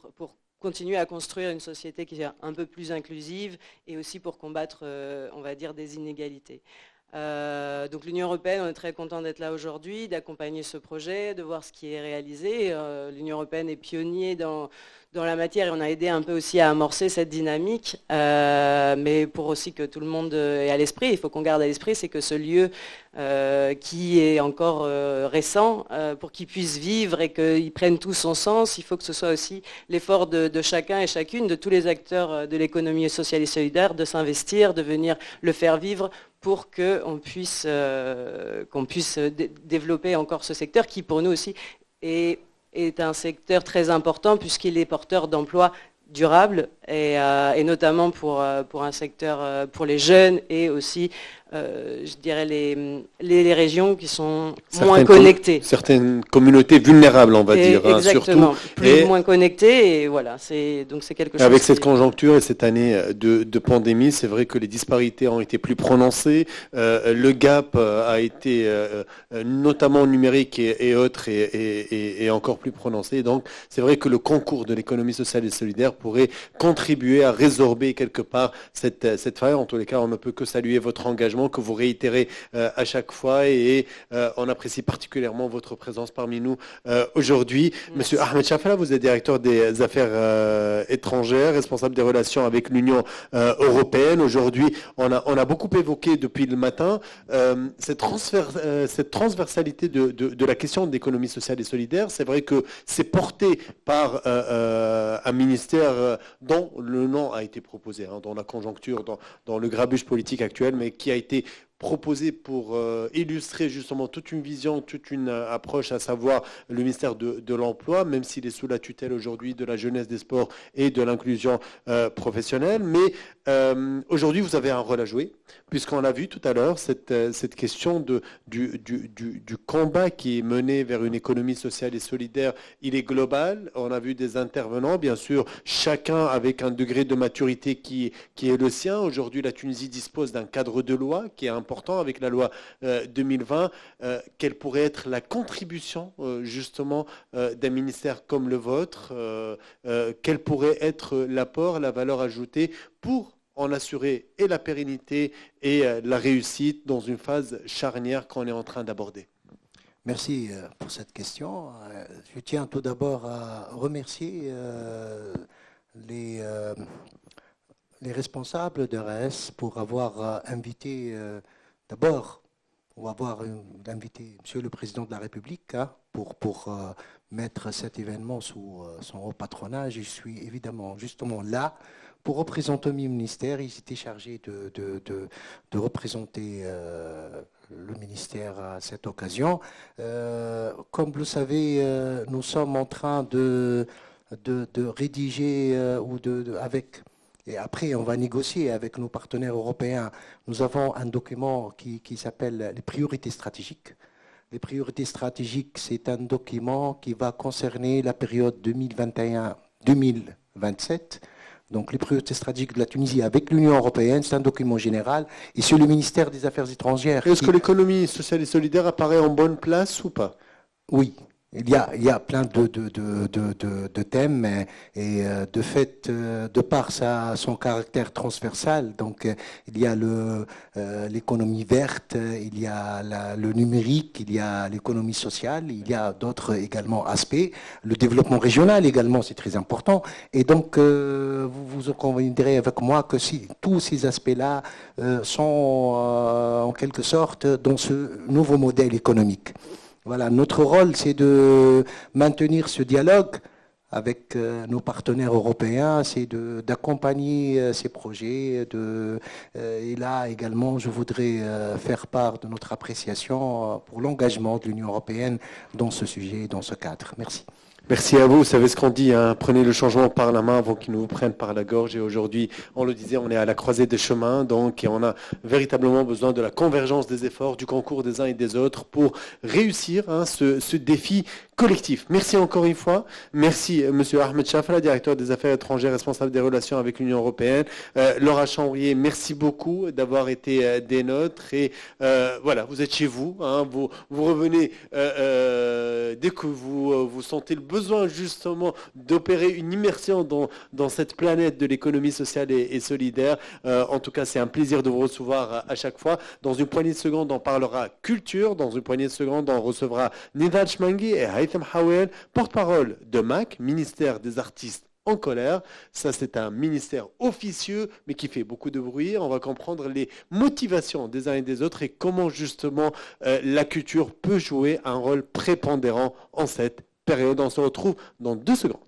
continuer à construire une société qui est un peu plus inclusive et aussi pour combattre, on va dire, des inégalités. Donc l'Union européenne, on est très content d'être là aujourd'hui, d'accompagner ce projet, de voir ce qui est réalisé. L'Union européenne est pionnier dans la matière et on a aidé un peu aussi à amorcer cette dynamique. Mais pour aussi que tout le monde ait à l'esprit, il faut qu'on garde à l'esprit, c'est que ce lieu qui est encore récent, pour qu'il puisse vivre et qu'il prenne tout son sens, il faut que ce soit aussi l'effort de chacun et chacune, de tous les acteurs de l'économie sociale et solidaire, de s'investir, de venir le faire vivre pour qu'on puisse développer encore ce secteur qui pour nous aussi est un secteur très important puisqu'il est porteur d'emplois durables et notamment pour un secteur pour les jeunes et aussi je dirais les régions qui sont moins connectées. Certaines communautés vulnérables, on va dire. Exactement, surtout. Moins connectées et voilà, donc c'est quelque chose. Avec cette conjoncture et cette année de pandémie, c'est vrai que les disparités ont été plus prononcées. Le gap a été notamment numérique et autres et encore plus prononcé. Donc c'est vrai que le concours de l'économie sociale et solidaire pourrait contribuer à résorber quelque part cette faille. En tous les cas, on ne peut que saluer votre engagement que vous réitérez à chaque fois et on apprécie particulièrement votre présence parmi nous aujourd'hui. Monsieur Ahmed Chafra, vous êtes directeur des affaires étrangères, responsable des relations avec l'Union européenne. Aujourd'hui, on a beaucoup évoqué depuis le matin cette transversalité de la question de l'économie sociale et solidaire. C'est vrai que c'est porté par un ministère dont le nom a été proposé, dans la conjoncture, dans le grabuge politique actuel, mais qui a été proposé pour illustrer justement toute une vision, toute une approche, à savoir le ministère de l'Emploi, même s'il est sous la tutelle aujourd'hui de la jeunesse, des sports et de l'inclusion professionnelle. Mais aujourd'hui, vous avez un rôle à jouer, puisqu'on l'a vu tout à l'heure, cette question du combat qui est mené vers une économie sociale et solidaire, il est global. On a vu des intervenants, bien sûr, chacun avec un degré de maturité qui est le sien. Aujourd'hui, la Tunisie dispose d'un cadre de loi qui est important avec la loi 2020. Quelle pourrait être la contribution justement d'un ministère comme le vôtre? Quel pourrait être l'apport, la valeur ajoutée pour en assurer et la pérennité et la réussite dans une phase charnière qu'on est en train d'aborder? Merci pour cette question. Je tiens tout d'abord à remercier les responsables de RS pour avoir invité, d'abord, on va avoir invité Monsieur le Président de la République pour mettre cet événement sous son haut patronage. Je suis évidemment justement là pour représenter mon ministère. Ils étaient chargés de représenter le ministère à cette occasion. Comme vous le savez, nous sommes en train de rédiger et après on va négocier avec nos partenaires européens. Nous avons un document qui s'appelle les priorités stratégiques. Les priorités stratégiques, c'est un document qui va concerner la période 2021-2027. Donc les priorités stratégiques de la Tunisie avec l'Union européenne, c'est un document général. Et sur le ministère des Affaires étrangères... Est-ce que l'économie sociale et solidaire apparaît en bonne place ou pas? Oui. Il y a plein de thèmes et de fait, de par son caractère transversal, donc il y a l'économie verte, il y a le numérique, il y a l'économie sociale, il y a d'autres également aspects. Le développement régional également, c'est très important. Et donc, vous conviendrez avec moi que si tous ces aspects-là sont en quelque sorte dans ce nouveau modèle économique. Voilà, notre rôle, c'est de maintenir ce dialogue avec nos partenaires européens, c'est d'accompagner ces projets. Et là également, je voudrais faire part de notre appréciation pour l'engagement de l'Union européenne dans ce sujet, dans ce cadre. Merci. Merci à vous. Vous savez ce qu'on dit, hein, prenez le changement par la main avant qu'il ne vous prenne par la gorge. Et aujourd'hui, on le disait, on est à la croisée des chemins, donc, et on a véritablement besoin de la convergence des efforts, du concours des uns et des autres pour réussir ce défi collectif. Merci encore une fois. Merci Monsieur Ahmed Chafra, directeur des affaires étrangères, responsable des relations avec l'Union européenne. Laura Chambrier, merci beaucoup d'avoir été des nôtres. Et voilà, vous êtes chez vous. Hein, vous revenez dès que vous sentez le besoin justement d'opérer une immersion dans cette planète de l'économie sociale et solidaire. En tout cas, c'est un plaisir de vous recevoir à chaque fois. Dans une poignée de secondes, on parlera culture. Dans une poignée de secondes, on recevra Nidal Chmangi et Haitham Hawel, porte-parole de MAC, ministère des artistes en colère. Ça, c'est un ministère officieux, mais qui fait beaucoup de bruit. On va comprendre les motivations des uns et des autres et comment justement la culture peut jouer un rôle prépondérant en cette période. On se retrouve dans 2 secondes.